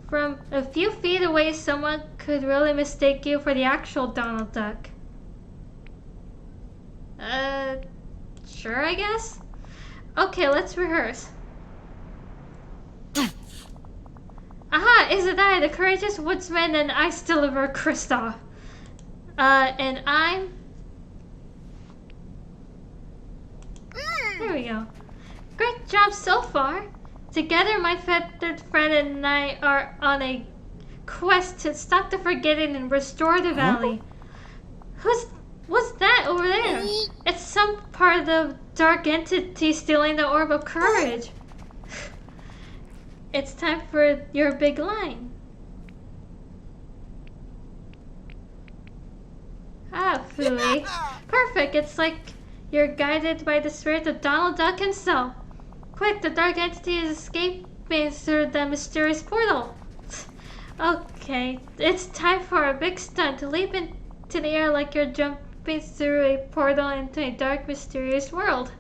From a few feet away, someone could really mistake you for the actual Donald Duck. Sure, I guess? Okay, let's rehearse. Aha, is it I, the courageous woodsman and ice deliverer Kristoff? And I'm... There we go. Great job so far. Together, my feathered friend and I are on a quest to stop the forgetting and restore the valley. What's that over there? It's some part of the dark entity stealing the orb of courage. It's time for your big line. Ah, Fooey. Perfect. It's like you're guided by the spirit of Donald Duck himself. Quick, the dark entity is escaping through the mysterious portal. Okay, it's time for a big stunt. Leap into the air like you're jumping through a portal into a dark, mysterious world.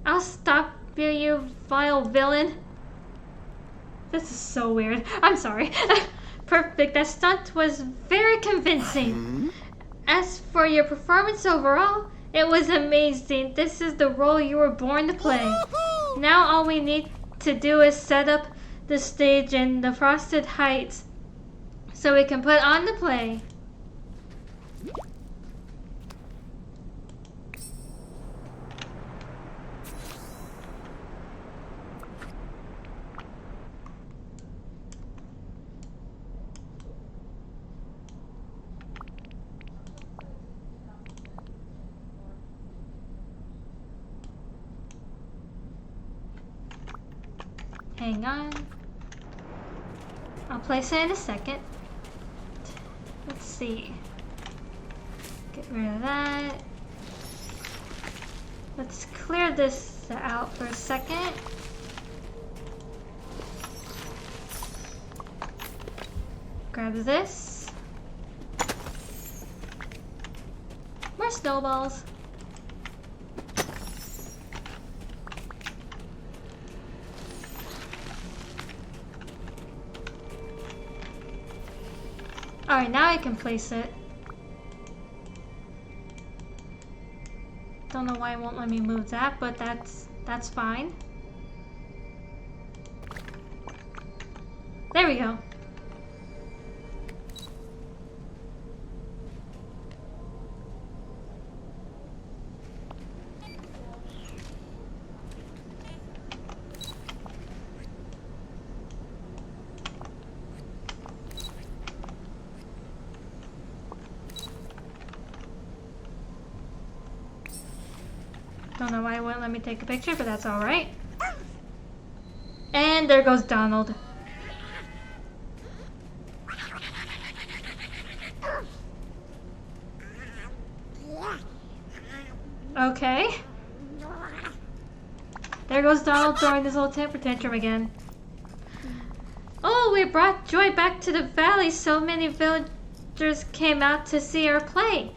I'll stop you, you vile villain. This is so weird. I'm sorry. Perfect. That stunt was very convincing. As for your performance overall, it was amazing. This is the role you were born to play. Now all we need to do is set up the stage in the Frosted Heights so we can put on the play. Hang on. I'll place it in a second. Let's see. Get rid of that. Let's clear this out for a second. Grab this. More snowballs. Alright, now I can place it. Don't know why it won't let me move that, but that's fine. There we go. Don't know why it wouldn't let me take a picture, but that's alright. And there goes Donald. Okay. There goes Donald throwing his little temper tantrum again. Oh, we brought joy back to the valley. So many villagers came out to see our play.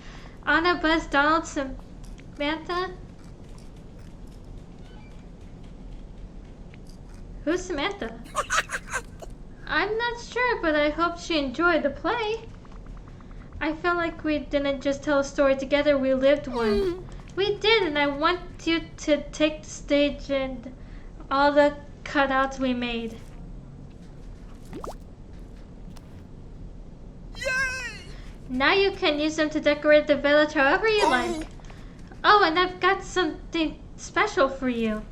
Anna, Buzz, Donald, Samantha. Who's Samantha? I'm not sure, but I hope she enjoyed the play. I felt like we didn't just tell a story together, we lived one. We did, and I want you to take the stage and all the cutouts we made. Yay! Now you can use them to decorate the village however you like. Oh, and I've got something special for you.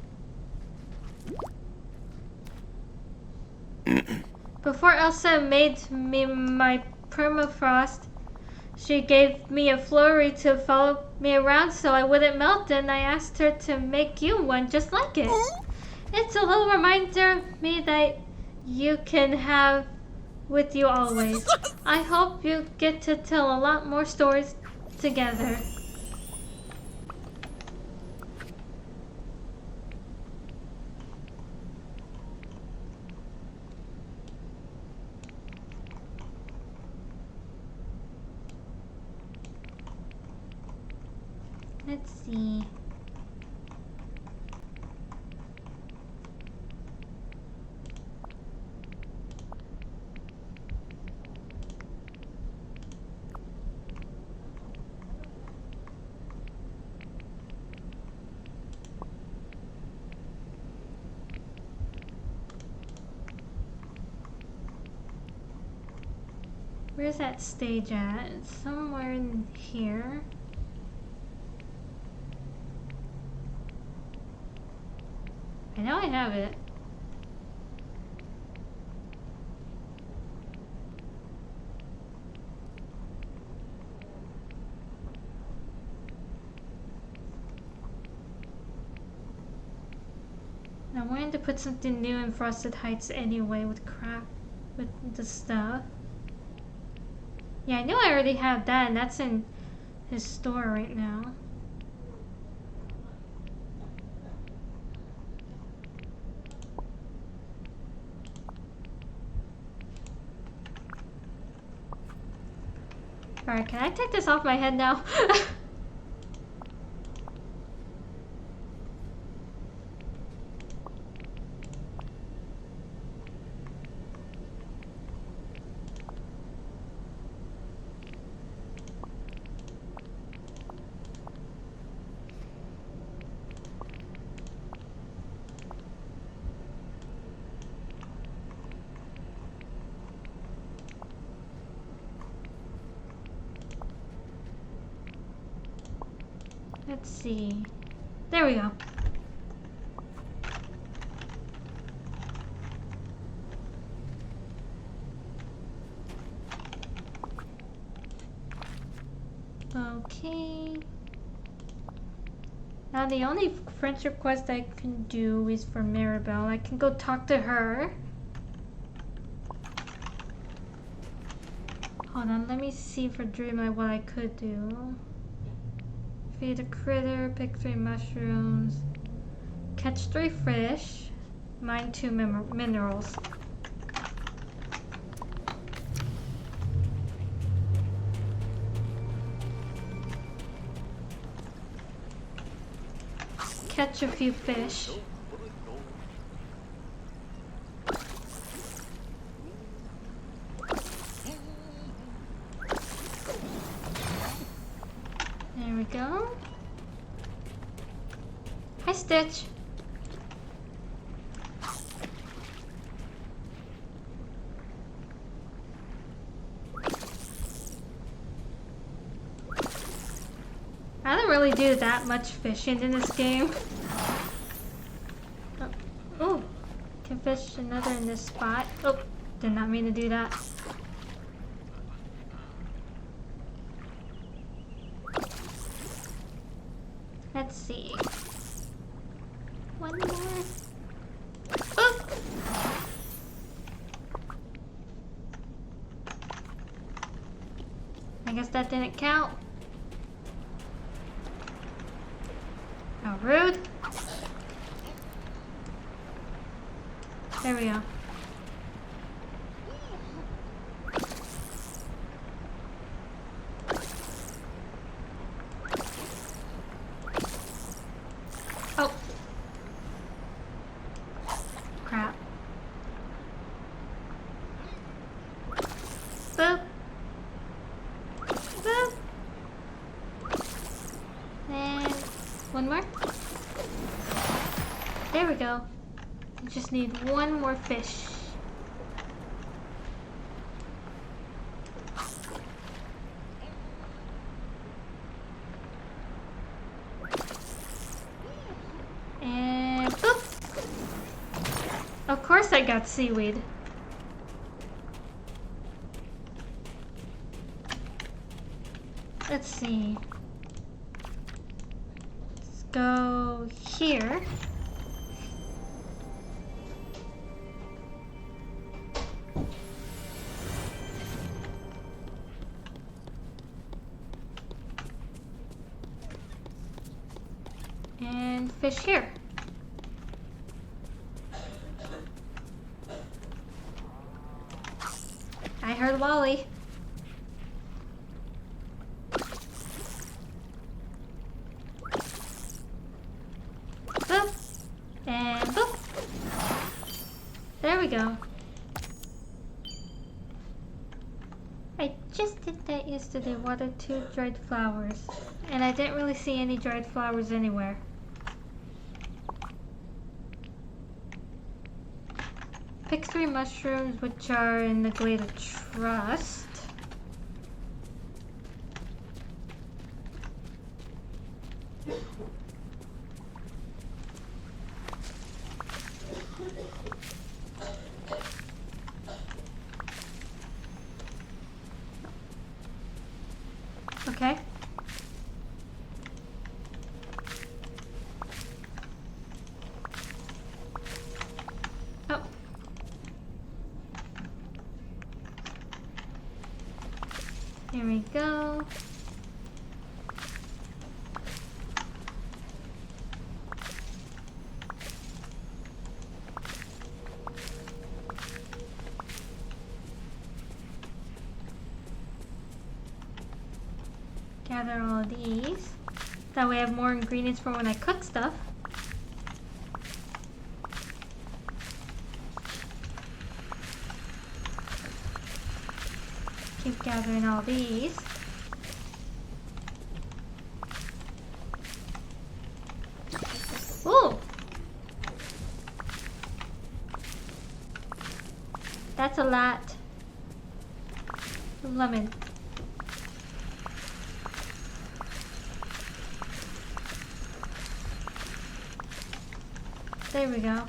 Before Elsa made me my permafrost, she gave me a flurry to follow me around so I wouldn't melt, and I asked her to make you one just like it. It's a little reminder of me that you can have with you always. I hope you get to tell a lot more stories together. Let's see. Where's that stage at? It's somewhere in here. I know I have it. I wanted to put something new in Frosted Heights anyway with the stuff. Yeah, I knew I already had that, and that's in his store right now. Alright, can I take this off my head now? Let's see. There we go. Okay. Now the only French request I can do is for Mirabel. I can go talk to her. Hold on, let me see for Dreamlight what I could do. Feed a critter, pick 3 mushrooms, catch 3 fish, mine 2 minerals. Catch a few fish. There we go. Hi, Stitch. I don't really do that much fishing in this game. Oh, can fish another in this spot. Oh, did not mean to do that. Let's see. One more. Oh! I guess that didn't count. How rude. There we go. Oh. Crap. Boop. Boop. And one more. There we go. I just need one more fish. And boop. Of course I got seaweed. let's see. Let's go here. And fish here. I heard Wally. Boop. And boop. There we go. I just did that yesterday. Watered 2 dried flowers. And I didn't really see any dried flowers anywhere. Pick 3 mushrooms which are in the Glade of Trust. Okay. Oh. Here we go. Gather all of these. That way I have more ingredients for when I cook stuff. Keep gathering all these. Ooh! That's a lot. Lemon. There we go.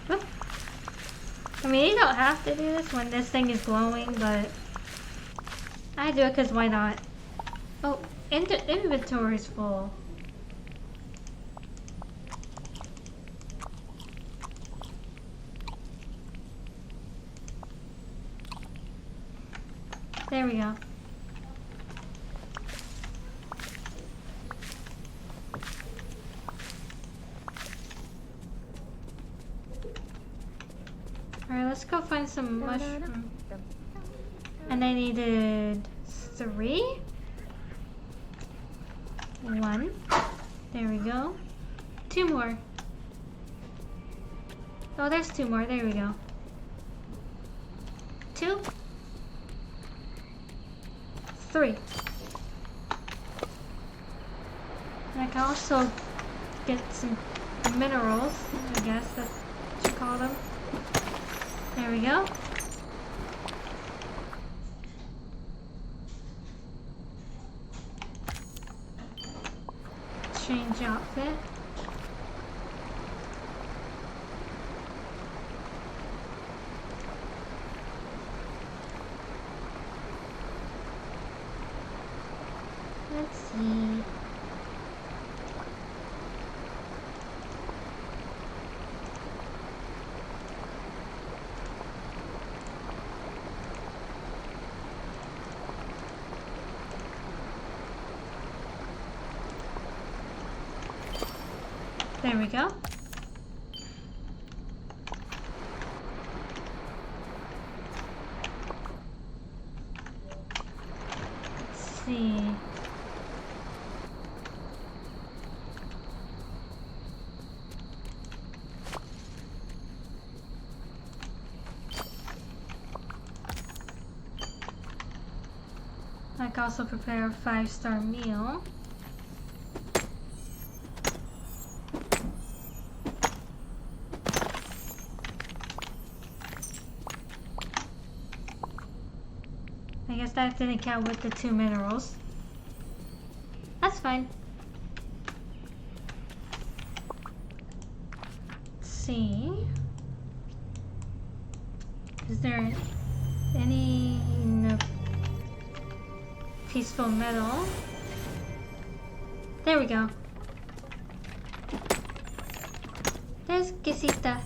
Whoop. I mean, you don't have to do this when this thing is glowing, but I do it because why not? Oh, inventory's full. There we go. Alright, let's go find some mushrooms. And I needed 3. 1. There we go. 2 more. Oh, there's 2 more. There we go. 2. 3. And I can also get some minerals, I guess that's what you call them. There we go. Change outfit. Let's see. There we go. Let's see. I can also prepare a 5-star meal. I guess that didn't count with the 2 minerals. That's fine. Let's see. Is there any peaceful metal? There we go. There's Gisita.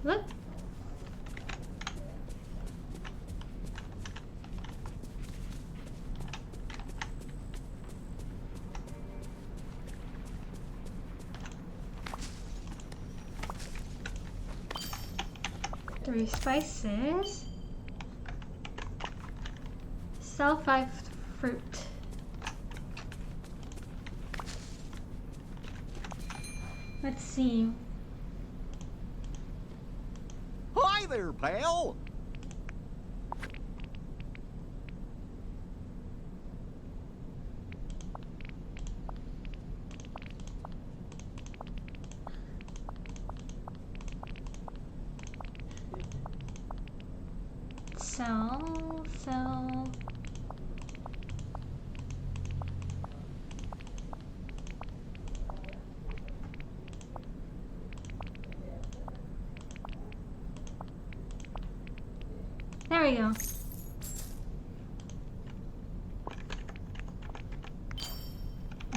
Look. Three spices. Sell 5 fruit. Let's see. Hi there, pal. Sell. There we go.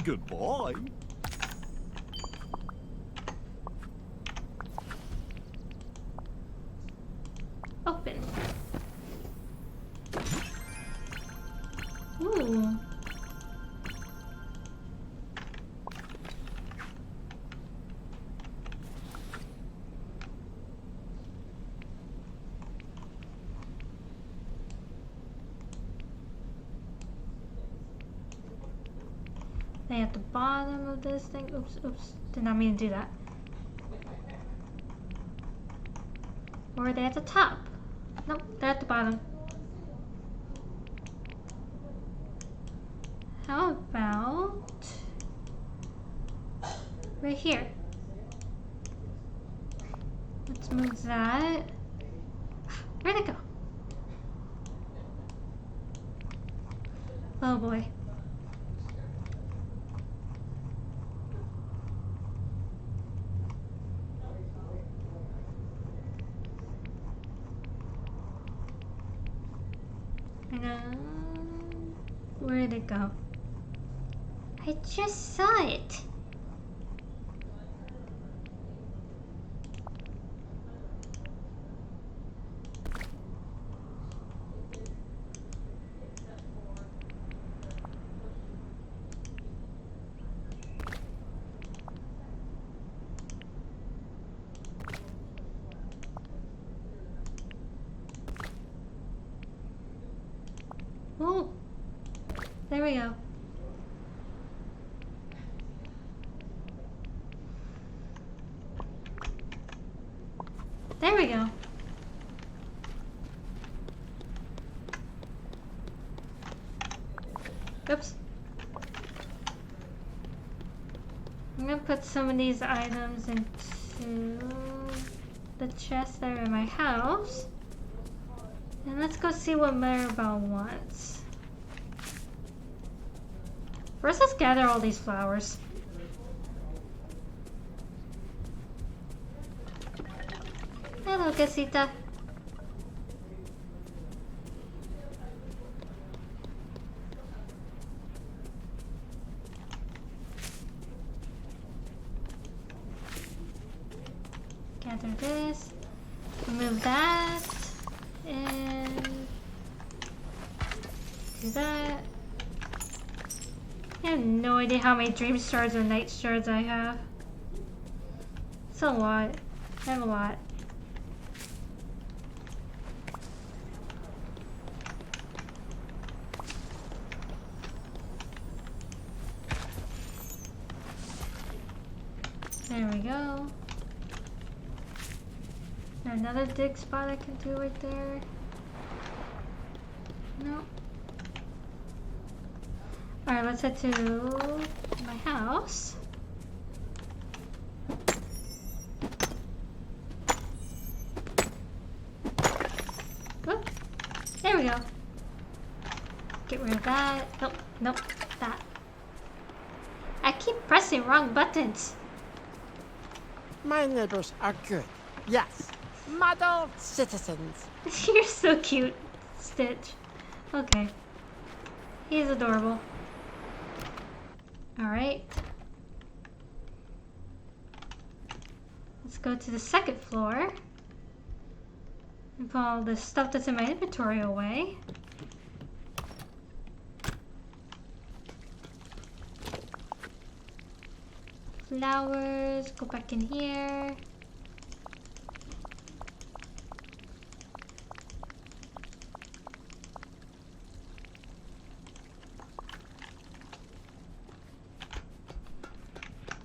Goodbye. Open. Ooh. They at the bottom of this thing. Oops. Did not mean to do that. Or are they at the top? Nope, they're at the bottom. How about right here? Let's move that. Where'd it go? Oh boy. Where'd it go? I just saw it. Oh, there we go. There we go. Oops. I'm gonna put some of these items into the chests that are in my house. And let's go see what Mirabel wants. First, let's gather all these flowers. Hello, Casita. Gather this. Remove that. And do that. I have no idea how many dream shards or night shards I have. It's a lot. I have a lot. There we go. Another dig spot I can do right there. No. Alright, let's head to my house. Whoop. There we go. Get rid of that. Nope, nope, that. I keep pressing wrong buttons. My neighbors are good. Yes. Model citizens. You're so cute, Stitch. Okay. He's adorable. Alright. Let's go to the second floor. And put all the stuff that's in my inventory away. Flowers, go back in here.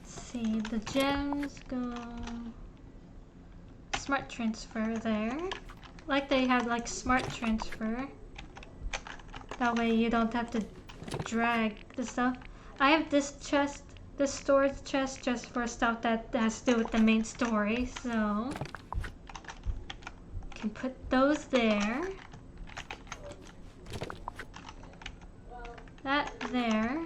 See, the gems go smart transfer there. Like they have like smart transfer. That way you don't have to drag the stuff. I have this chest, this storage chest just for stuff that has to do with the main story, so can put those there. That there.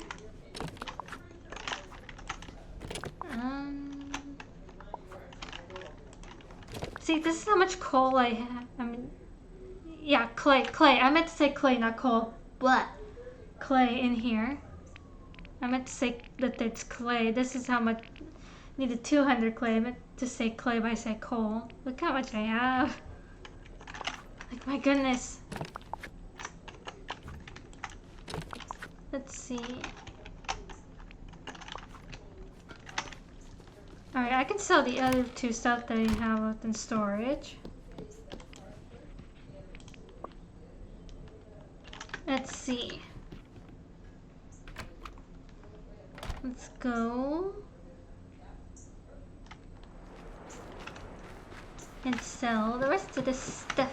See, this is how much coal I have. I mean, yeah, clay. I meant to say clay, not coal. But clay in here. I meant to say that it's clay. This is how much. Needed 200 clay. I meant to say clay, but I said coal. Look how much I have. Like, my goodness. Let's see. Alright, I can sell the other two stuff that I have left in storage. Let's see. Let's go and sell the rest of this stuff.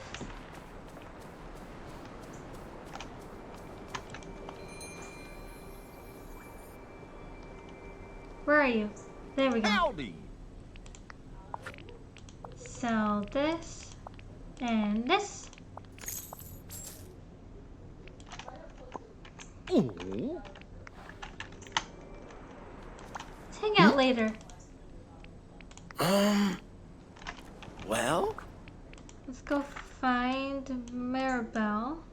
Where are you? There we go. Howdy. Sell this and this. Ooh. Let's hang out later. Well? Let's go find Mirabel.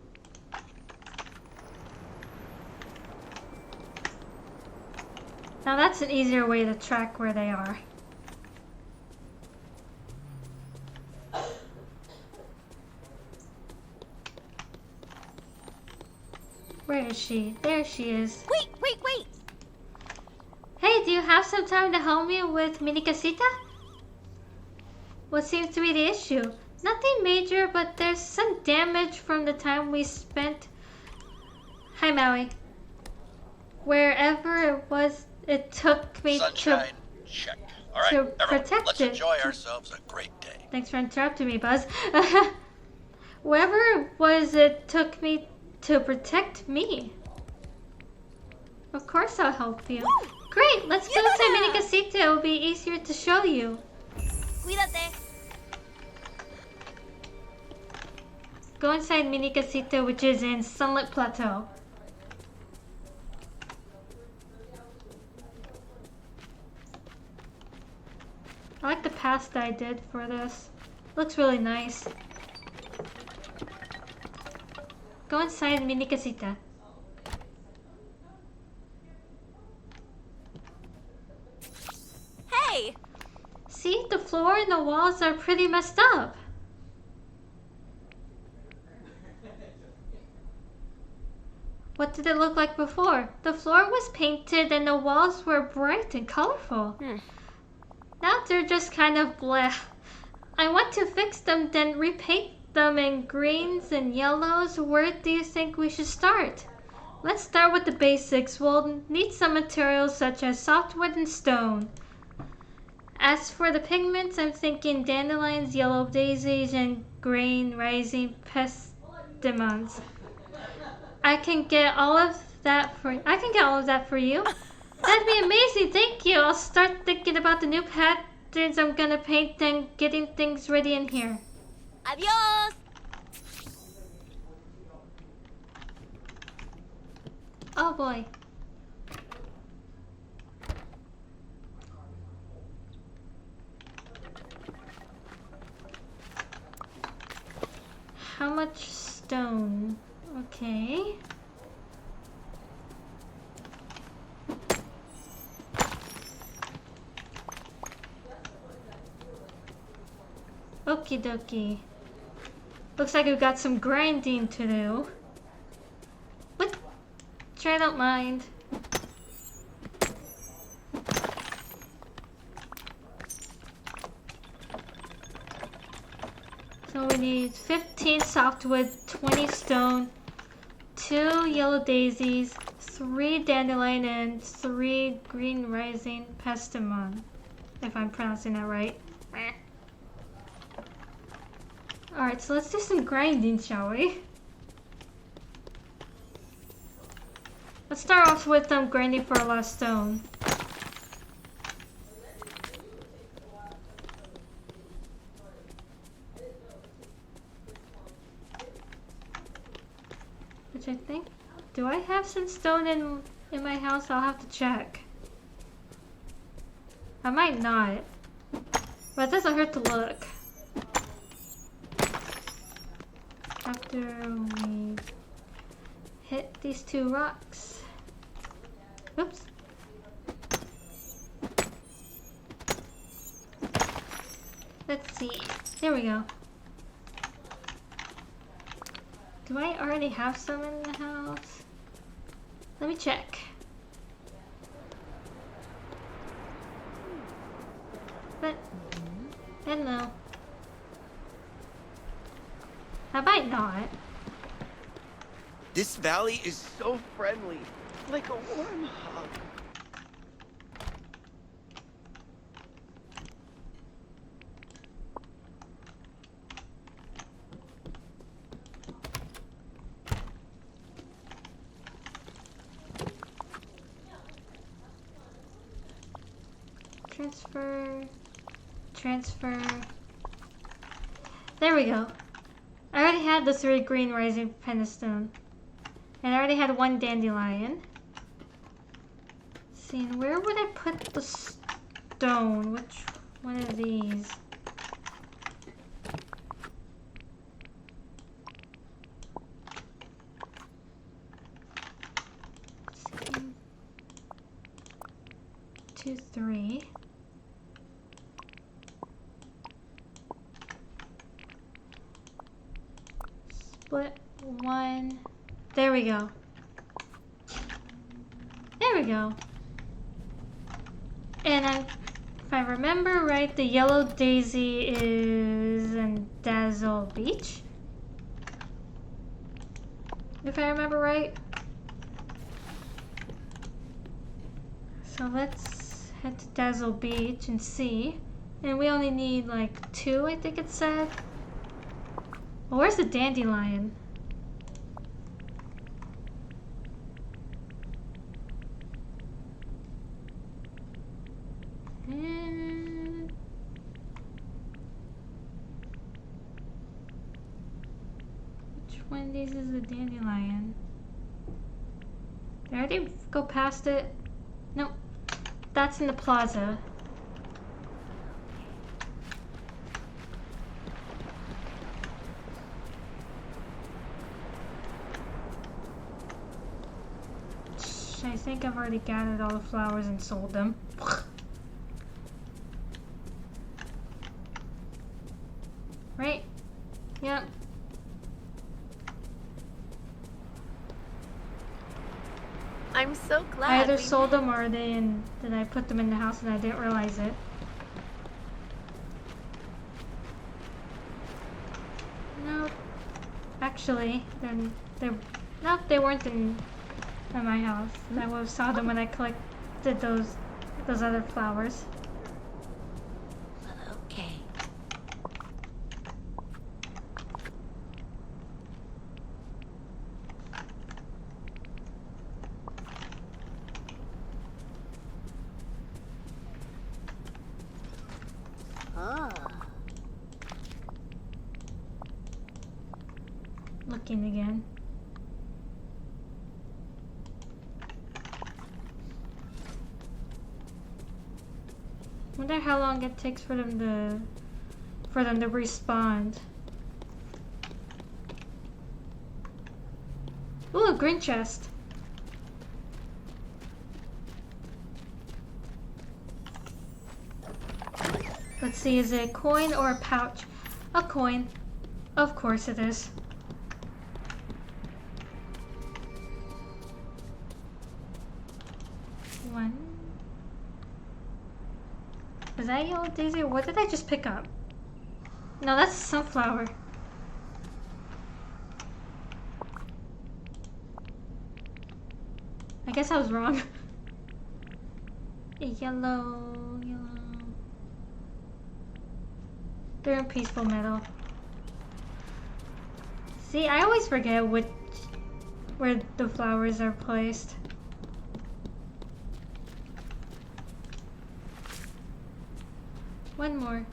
Now that's an easier way to track where they are. Where is she? There she is. Wait! Hey, do you have some time to help me with Mini Casita? What seems to be the issue? Nothing major, but there's some damage from the time we spent... Hi, Maui. Wherever it was, it took me Sunshine, check. All right, to everyone, protect let's it. enjoy ourselves a great day. Thanks for interrupting me, Buzz. Wherever it was, it took me to protect me. Of course I'll help you. Great, let's go inside Mini Casita. It will be easier to show you. Cuídate. Go inside Mini Casita, which is in Sunlit Plateau. I like the pasta I did for this. Looks really nice. Go inside Mini Casita. Hey! See, the floor and the walls are pretty messed up. What did it look like before? The floor was painted and the walls were bright and colorful. Now they're just kind of bleh. I want to fix them, then repaint them in greens and yellows. Where do you think we should start? Let's start with the basics. We'll need some materials such as softwood and stone. As for the pigments, I'm thinking dandelions, yellow daisies, and green rising pestimons. I can get all of that for you. That'd be amazing, thank you. I'll start thinking about the new patterns I'm gonna paint and getting things ready in here. Adiós! Oh boy. How much stone? Okay. Okie dokie. Looks like we've got some grinding to do. What? Sure, I don't mind. So we need 15 softwood, 20 stone, 2 yellow daisies, 3 dandelion, and 3 green rising pestamon. If I'm pronouncing that right. Alright, so let's do some grinding, shall we? Let's start off with grinding for a lot of stone. Which I think... Do I have some stone in my house? I'll have to check. I might not. But it doesn't hurt to look. After we hit these 2 rocks. Oops. Let's see. There we go. Do I already have some in the house? Let me check. But I don't know. I might not. This valley is so friendly, like a warm hug. Transfer. There we go. I already had the 3 green rising pendestone. And I already had 1 dandelion. Let's see, and where would I put the stone? Which one of these? Let's see. 2, 3. Split 1. There we go. There we go. And if I remember right, the yellow daisy is in Dazzle Beach. If I remember right. So let's head to Dazzle Beach and see. And we only need like 2, I think it said. Well, where's the dandelion? And which one of these is the dandelion? Did I already go past it? Nope. That's in the plaza. I think I've already gathered all the flowers and sold them. Right? Yep. I'm so glad. I either we sold met. them or then I put them in the house and I didn't realize it. No. Actually, no, they weren't in my house. I would have saw them when I collected those other flowers. Okay. Looking again. wonder how long it takes for them to respond. Ooh, a green chest. Let's see, is it a coin or a pouch? A coin. Of course it is. One. Was that yellow daisy or what did I just pick up? No, that's a sunflower. I guess I was wrong. A yellow. They're in peaceful metal. See, I always forget where the flowers are placed. One more.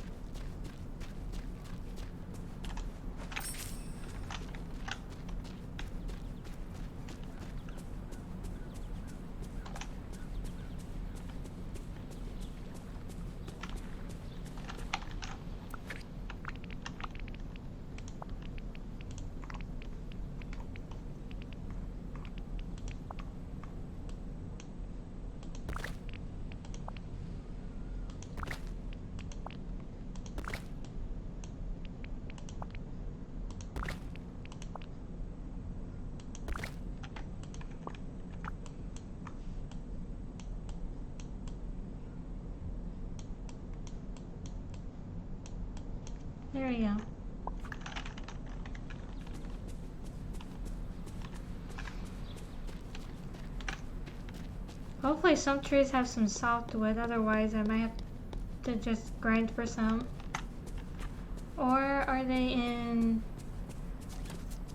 There we go. Hopefully some trees have some softwood, otherwise I might have to just grind for some. Or are they in...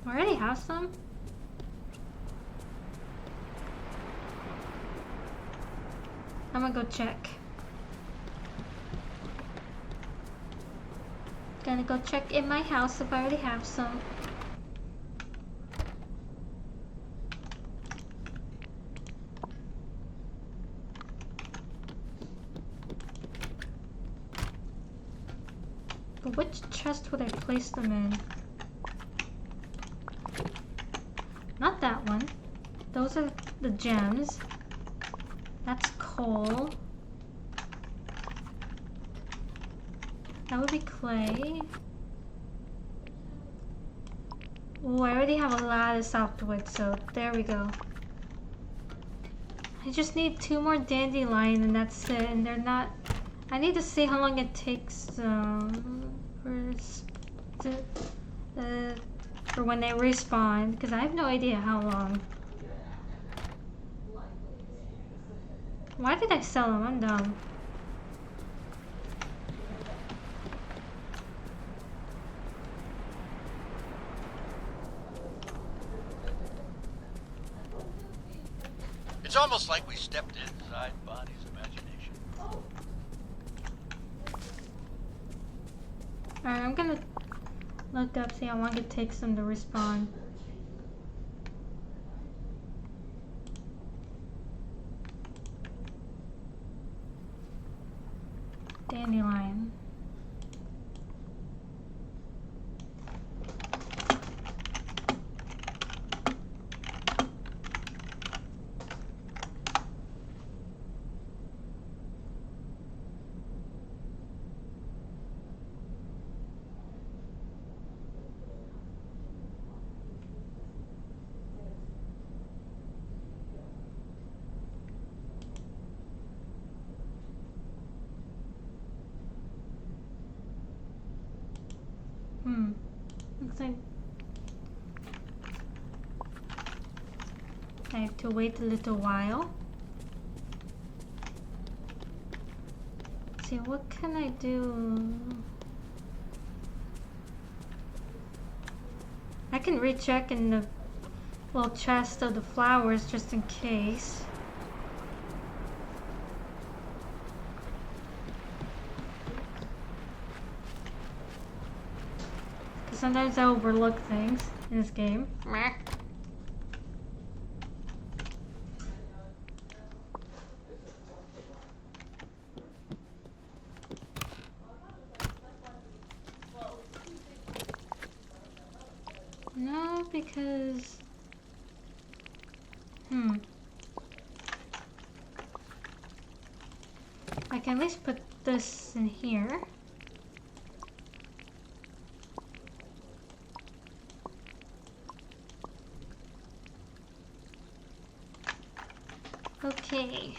I already have some? I'm gonna go check. Gonna go check in my house if I already have some. But which chest would I place them in? Not that one. Those are the gems. That's coal. That would be clay. Oh, I already have a lot of softwood, so there we go. I just need 2 more dandelion and that's it. And they're not... I need to see how long it takes for when they respawn, because I have no idea how long. Why did I sell them? I'm dumb. It's almost like we stepped inside Bonnie's imagination. Alright, I'm gonna look up, see how long it takes them to respawn. Dandelion. Looks like I have to wait a little while. Let's see, what can I do? I can recheck in the little chest of the flowers just in case. Sometimes I overlook things in this game. No, because... I can at least put this in here. Okay.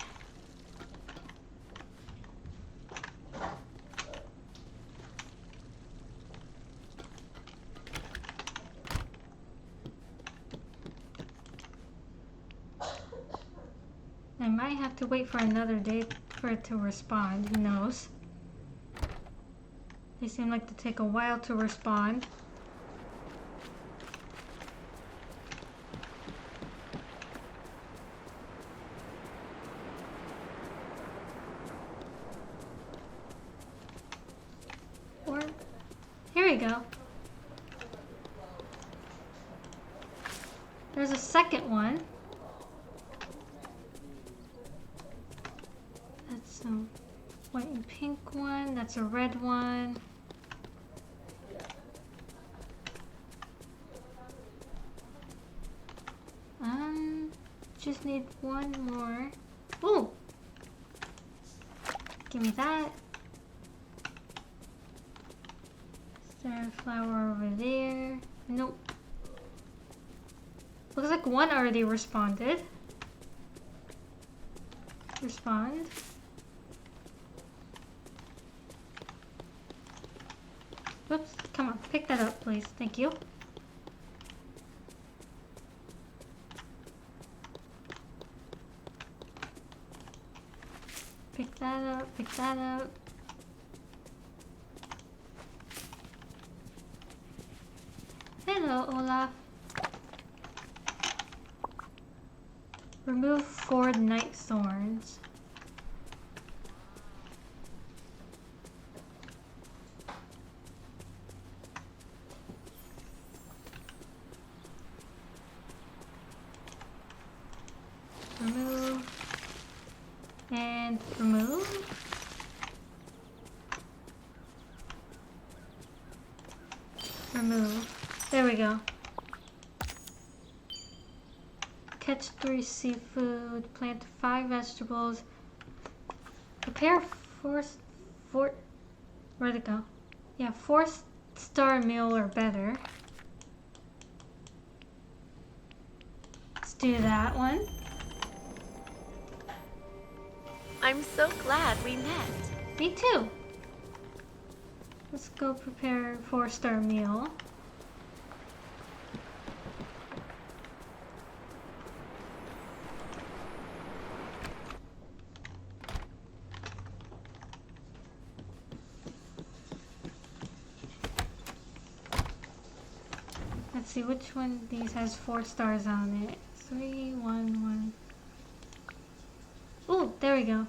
I might have to wait for another day for it to respond, who knows. They seem like to take a while to respond. Or, here we go. There's a second one. That's a white and pink one. That's a red one. Just need one more. Ooh! Give me that. Is there a flower over there? Nope. Looks like one already responded. Respond. Whoops, come on, pick that up, please. Thank you. Pick that up, pick that up. Hello, Olaf. Remove 4 night thorns. Remove. And remove. Remove. There we go. Catch 3 seafood, plant 5 vegetables, prepare 4, where'd it go? Yeah, 4-star meal or better. Let's do that one. I'm so glad we met. Me too. Let's go prepare 4-star meal. Let's see which one of these has 4 stars on it. 3, 1, 1. Ooh, there we go.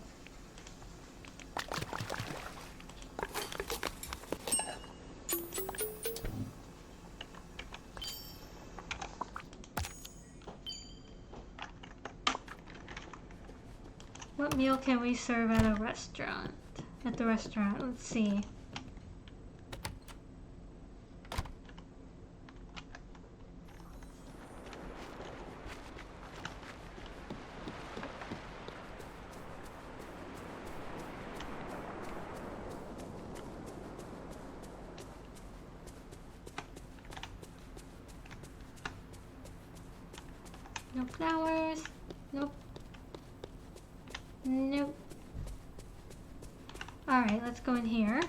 What meal can we serve at a restaurant? At the restaurant, let's see. No flowers. Nope. Nope. Alright, let's go in here.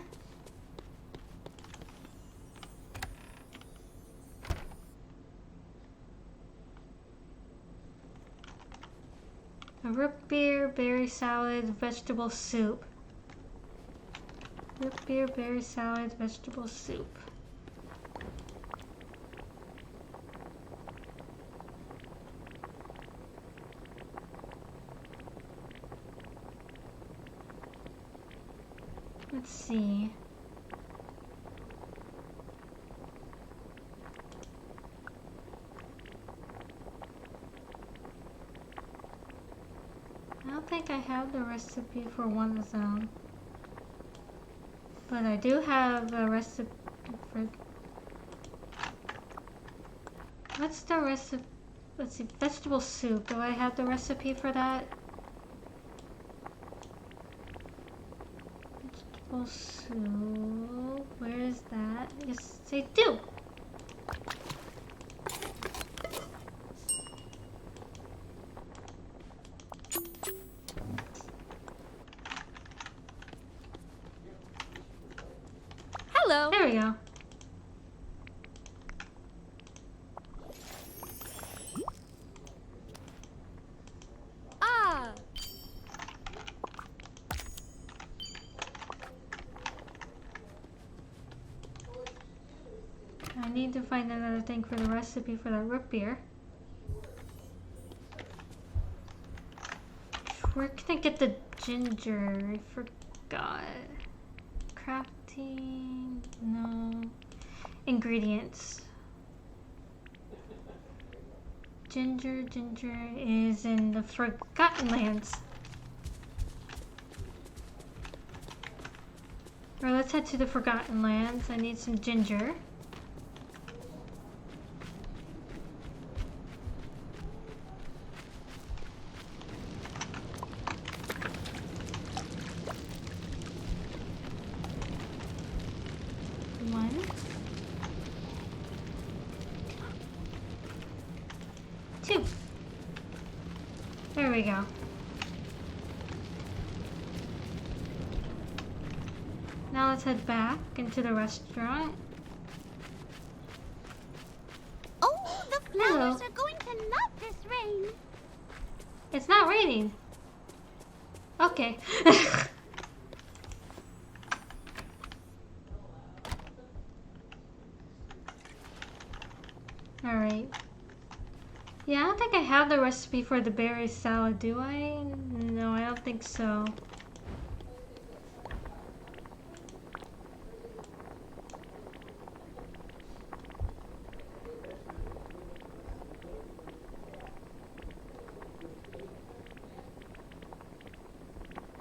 A root beer, berry salad, vegetable soup. Root beer, berry salad, vegetable soup. Let's see. I don't think I have the recipe for one of them. But I do have a recipe for... What's the recipe? Let's see, vegetable soup. Do I have the recipe for that? Vegetable soup. Where is that? Yes, I do. Hello. There we go. Ah. I need to find another thing for the recipe for that root beer. Where can I get the ginger? I forgot. Crafting? No. Ingredients. Ginger is in the Forgotten Lands. Or let's head to the Forgotten Lands. I need some ginger. One. Two. There we go. Now let's head back into the restaurant. Oh, the Hello. flowers are going to love this rain. It's not raining. Okay. Alright. Yeah, I don't think I have the recipe for the berry salad, do I? No, I don't think so.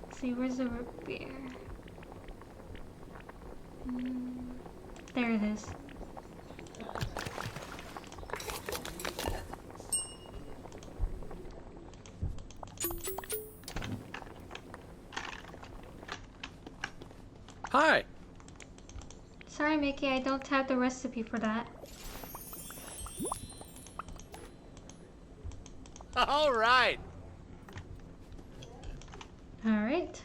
Let's see, where's the root beer? There it is. Hi. Sorry, Mickey, I don't have the recipe for that. All right. Alright.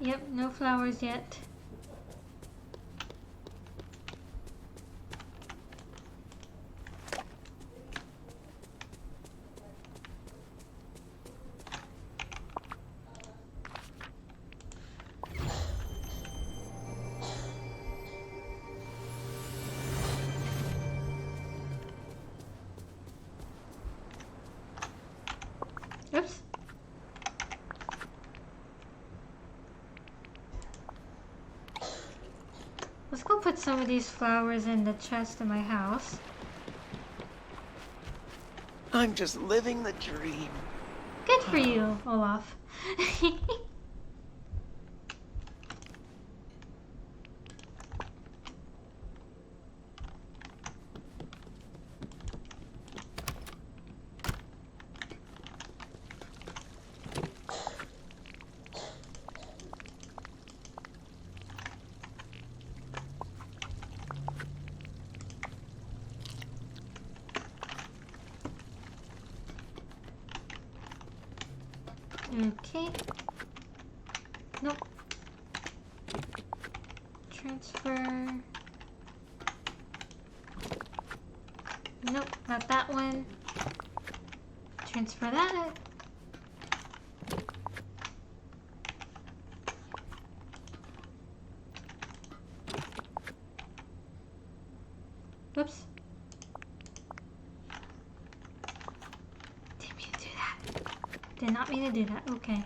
Yep, no flowers yet. Oops. Let's go put some of these flowers in the chest in my house. I'm just living the dream. Good for you, Olaf. Okay. Nope. Transfer. Nope, not that one. Transfer that. Whoops. Didn't mean to do that. Did not mean to do that. Okay.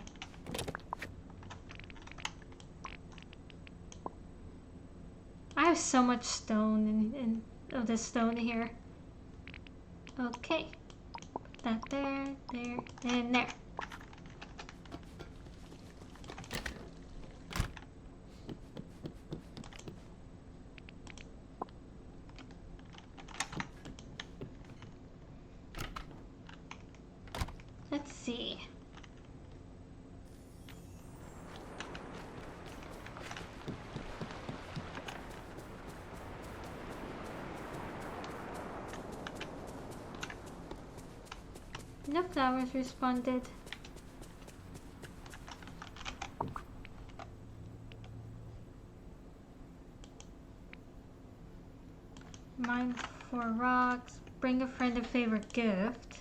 I have so much stone of this stone here. Okay. Put that there, there, and there. towers responded. Mine 4 rocks. Bring a friend a favorite gift.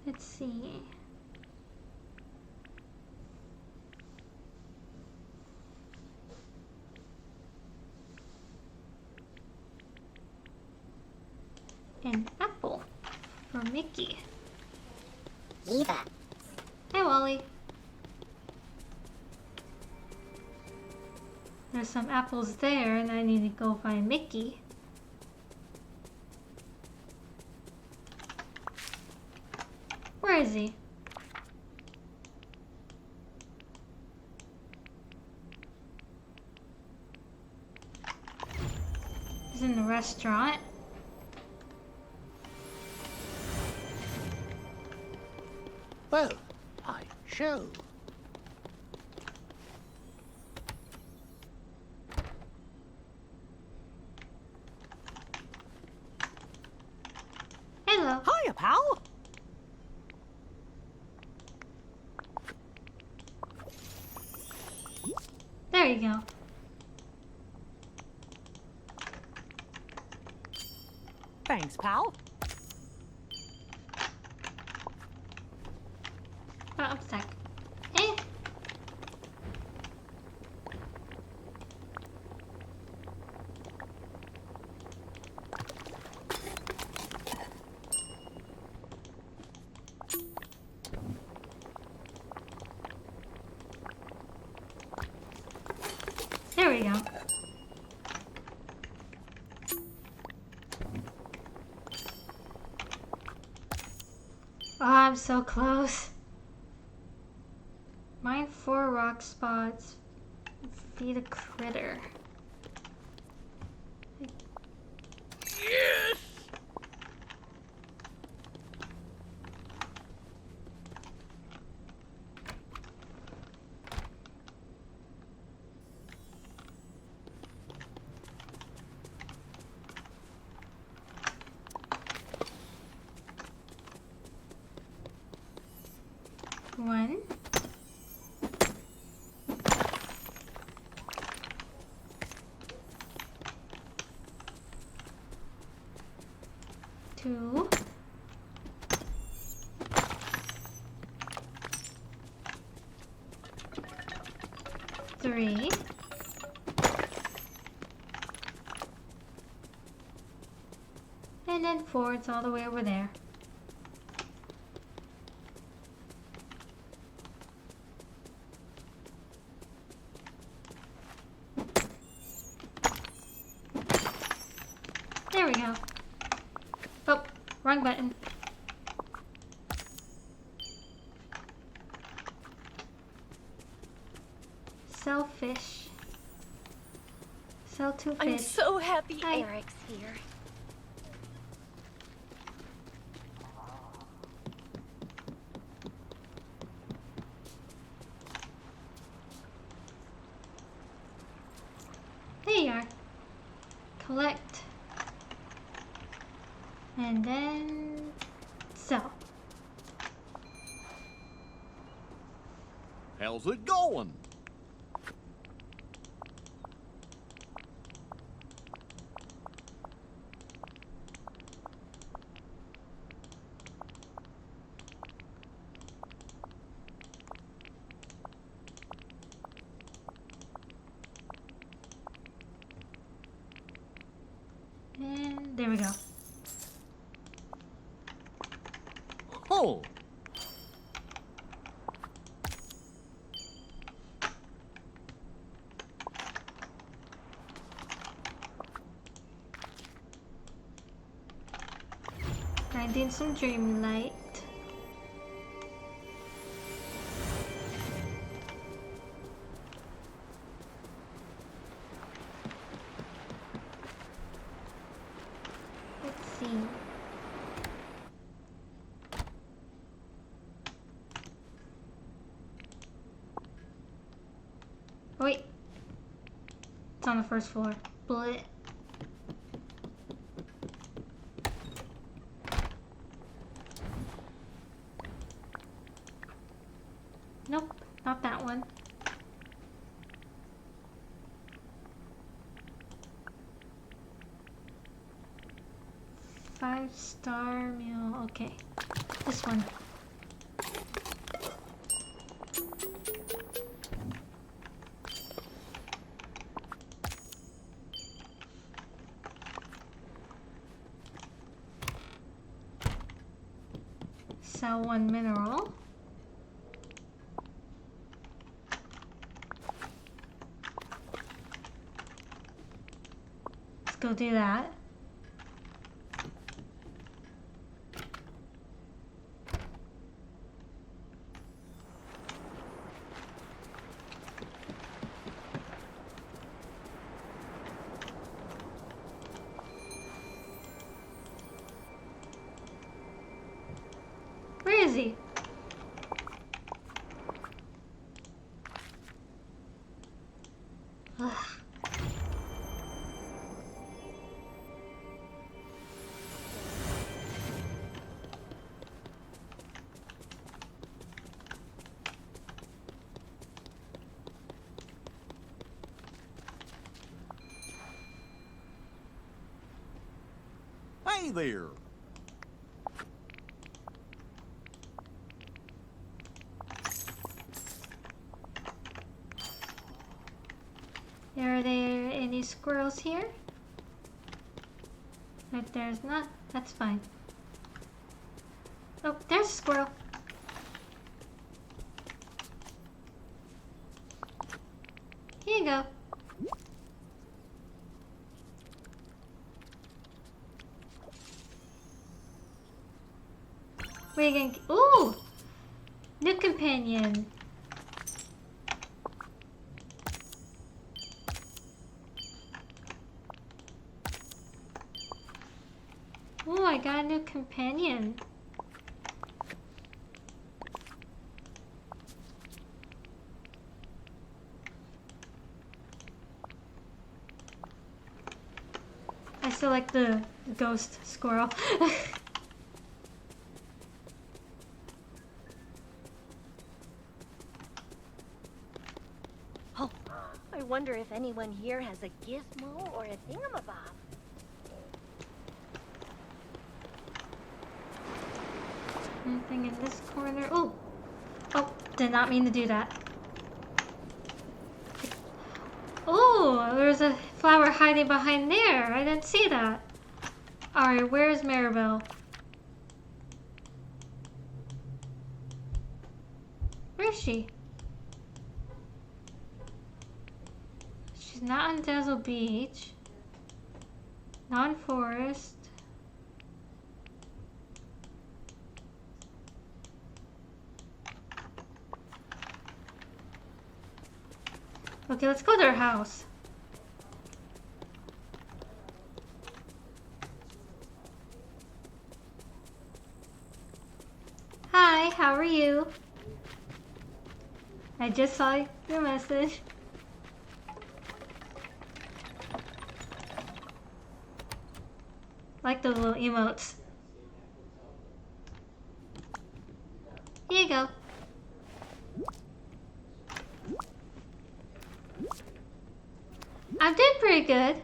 Let's see. An apple for Mickey. Eva. Hey, Wally. There's some apples there, and I need to go find Mickey. Where is he? He's in the restaurant. Well, I show. Hello. Hiya, pal. There you go. Thanks, pal. Oh, I'm stuck. Eh? There we go. Oh, I'm so close. Mine 4 rock spots. Feed a critter. Yes! One. Two. Three. And then 4, it's all the way over there. There we go. Oh, wrong button. Sell fish. Sell 2 fish. I'm so happy Hi. Eric's here. There you are. Collect. And then sell. How's it going? And there we go. Oh, 19 some Dreamlight. Let's see. on the first floor. Blech. Nope, not that one. Five-star meal. Okay, this one. Sell one mineral. Let's go do that. Where is he? Ugh. Hey there. Are there any squirrels here? If there's not, that's fine. Oh, there's a squirrel. Here you go. Where are you gonna... Ooh! New companion. Ooh, I got a new companion. I still like the ghost squirrel. Oh, I wonder if anyone here has a gizmo or a thingamabob. Anything in this corner? Oh! Oh, did not mean to do that. Oh, there's a flower hiding behind there. I didn't see that. Alright, where's Mirabel? Where is she? She's not on Dazzle Beach. Non-forest. Okay, let's go to her house. Hi, how are you? I just saw your message. Like those little emotes. Here you go. I'm doing pretty good.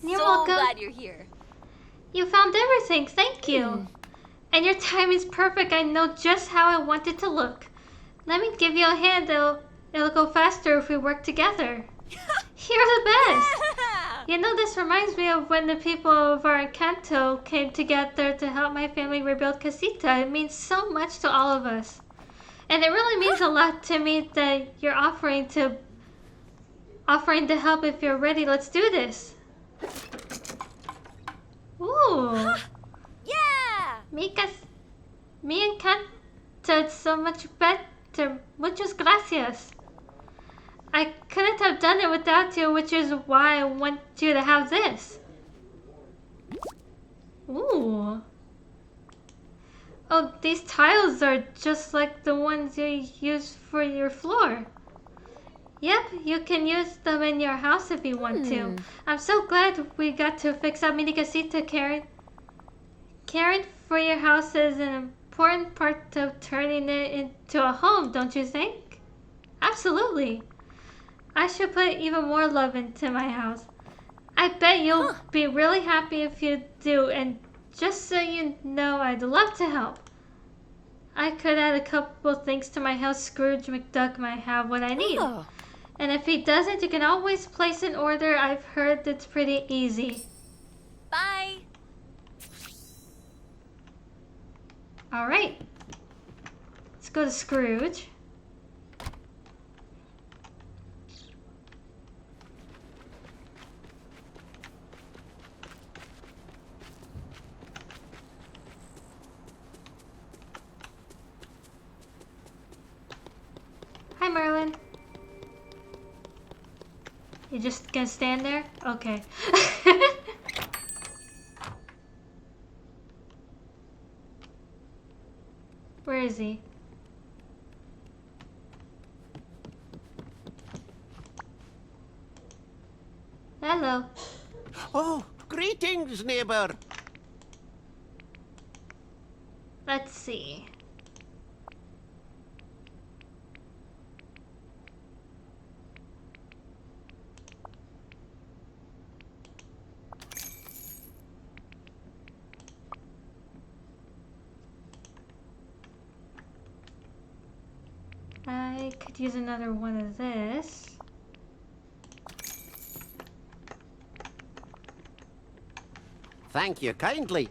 You're welcome. Glad you're here. You found everything, thank you. And your timing's perfect. I know just how I want it to look. Let me give you a hand, it'll go faster if we work together. You're the best. You know, this reminds me of when the people of our Encanto came together to help my family rebuild Casita. It means so much to all of us. And it really means a lot to me that you're offering to help if you're ready. Let's do this. Ooh. Yeah! Me encanta so much better. Muchas gracias. I couldn't have done it without you, which is why I want you to have this. Ooh. Oh, these tiles are just like the ones you use for your floor. Yep, you can use them in your house if you want to. I'm so glad we got to fix up mini casita, Karen. Caring for your house is an important part of turning it into a home, don't you think? Absolutely. I should put even more love into my house. I bet you'll be really happy if you do, and just so you know, I'd love to help. I could add a couple things to my house. Scrooge McDuck might have what I need. Oh. And if he doesn't, you can always place an order. I've heard it's pretty easy. Bye. Alright. Let's go to Scrooge. Hi, Merlin. You just gonna stand there? Okay. Where is he? Hello. Oh, greetings, neighbor. Let's see. I could use another one of this. Thank you kindly.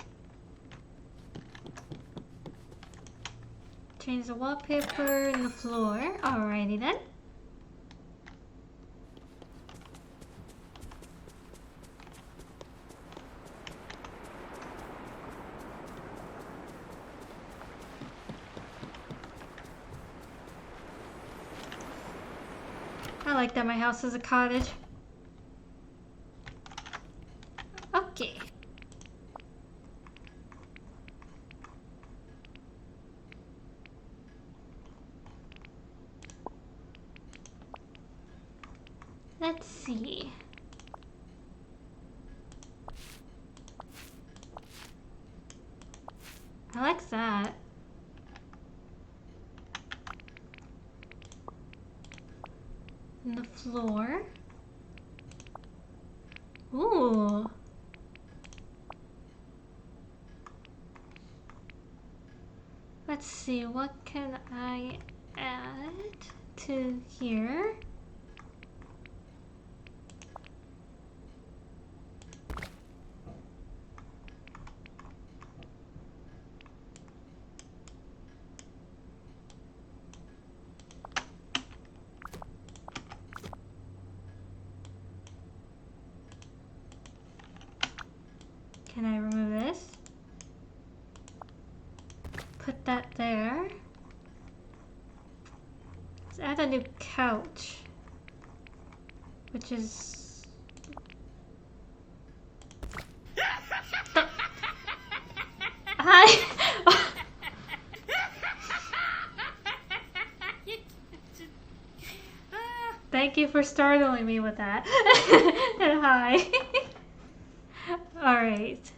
Change the wallpaper and the floor. Alrighty then. I like that my house is a cottage. Okay. Let's see. I like that. And the floor. Ooh. Let's see, what can I add to here? Can I remove this? Put that there. Let's add a new couch, which is... Hi! Thank you for startling me with that. And hi. Alright.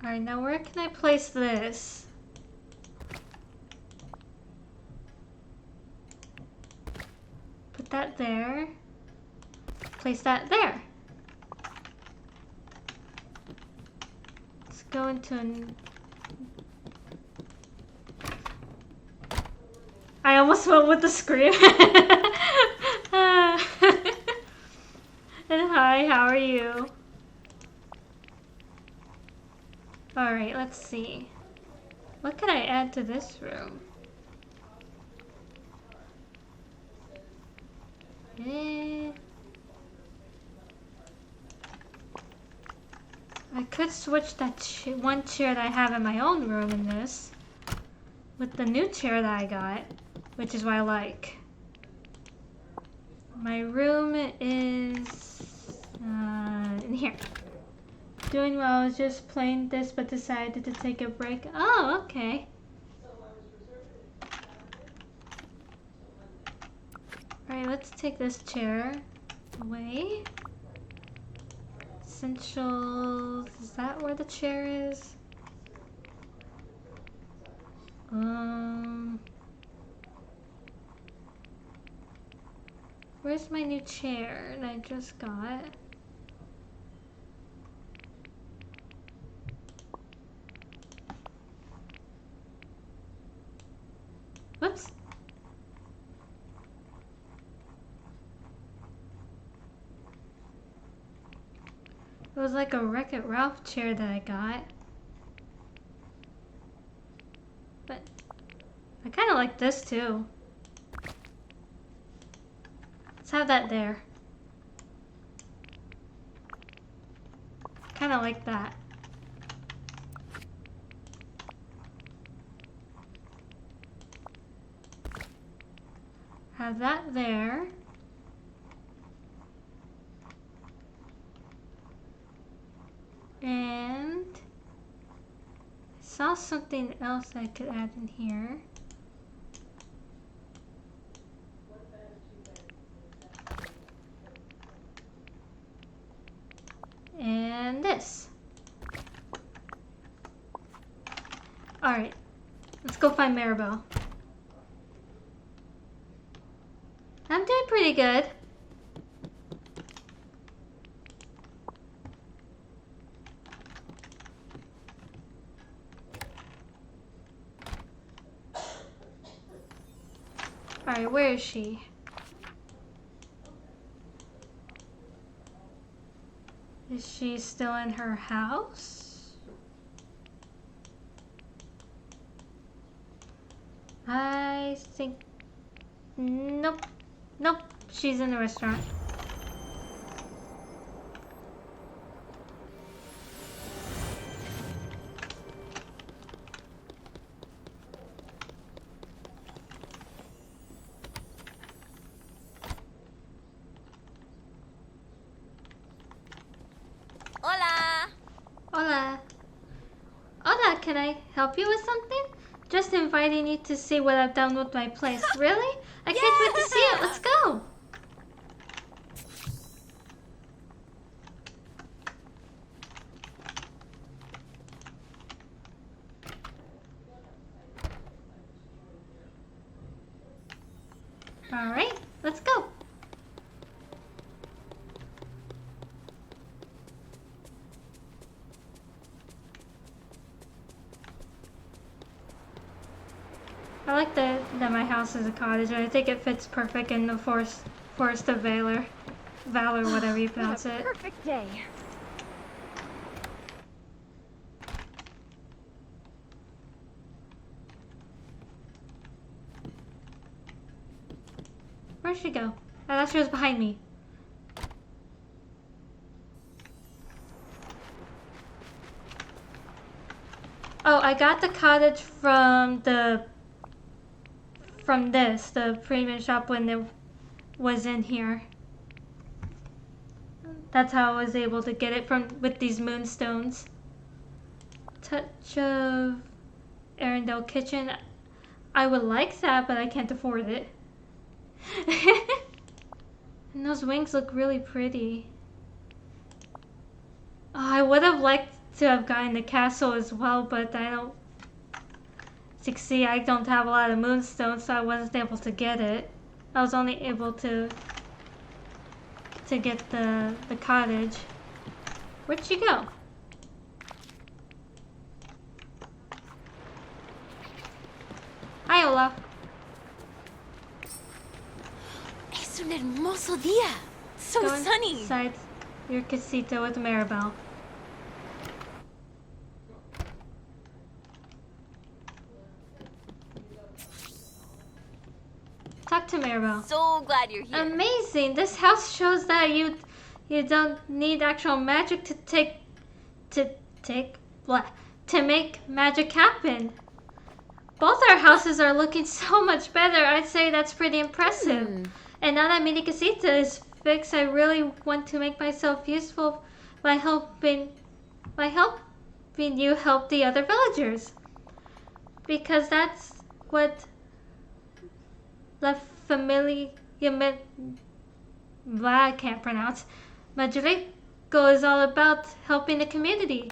Alright, now where can I place this? Put that there. Place that there. Let's go into an... I almost went with the scream. And hi, how are you? Alright, let's see. What can I add to this room? I could switch that one chair that I have in my own room in this with the new chair that I got, which is what I like. My room is in here. Doing well, I was just playing this but decided to take a break. Oh, okay. Alright, let's take this chair away. Essentials. Is that where the chair is? Where's my new chair that I just got? Whoops. It was like a Wreck-It Ralph chair that I got. But I kind of like this too. Let's have that there. Kind of like that. Have that there. And I saw something else I could add in here. And this. Alright, let's go find Mirabel. I'm doing pretty good. Alright, where is she? Is she still in her house? I think... Nope. Nope. She's in the restaurant. Hola! Hola. Hola, can I help you with something? Just inviting you to see what I've done with my place. Really? I can't wait to see it. Let's go. All right, let's go. I like that my house is a cottage, and I think it fits perfect in the forest of Valor, whatever you pronounce it. Perfect day. Where'd she go? I thought she was behind me. Oh, I got the cottage from the premium shop when it was in here. That's how I was able to get it with these moonstones. Touch of Arendelle Kitchen. I would like that, but I can't afford it. And those wings look really pretty. Oh, I would have liked to have gotten the castle as well, but I don't... See, I don't have a lot of moonstones, so I wasn't able to get it. I was only able to get the cottage. Where'd she go? Hi, Olaf. Es un hermoso día. So Go sunny. inside your casita with Mirabel. Talk to Mirabel. So glad you're here. Amazing! This house shows that you don't need actual magic to make magic happen. Both our houses are looking so much better. I'd say that's pretty impressive. And now that mini casita is fixed, I really want to make myself useful by helping you help the other villagers. Because that's what La Familia I can't pronounce. Madrigo is all about helping the community.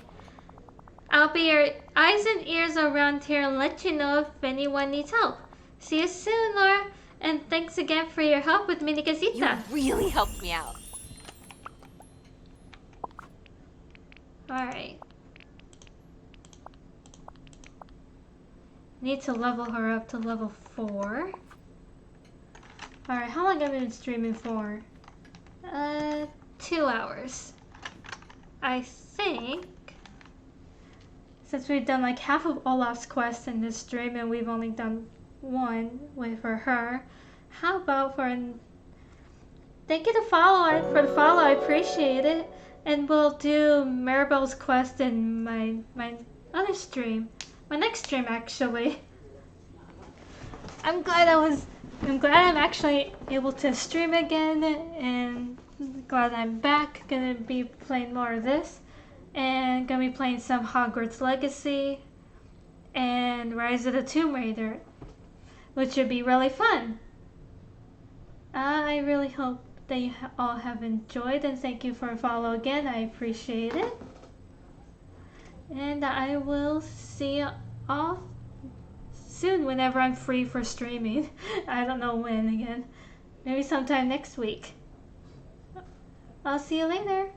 I'll be your eyes and ears around here and let you know if anyone needs help. See you soon, Laura. And thanks again for your help with Mini Casita. You really helped me out. Alright. Need to level her up to level 4. Alright, how long have I been streaming for? 2 hours. I think since we've done like half of Olaf's quest in this stream and we've only done one for her, how about thank you for the follow, I appreciate it. And we'll do Mirabel's quest in my other stream. My next stream actually. I'm glad I'm actually able to stream again, and glad I'm back. Gonna be playing more of this, and gonna be playing some Hogwarts Legacy and Rise of the Tomb Raider, which should be really fun. I really hope that you all have enjoyed, and thank you for a follow again. I appreciate it. And I will see you all soon whenever I'm free for streaming. I don't know when again. Maybe sometime next week. I'll see you later.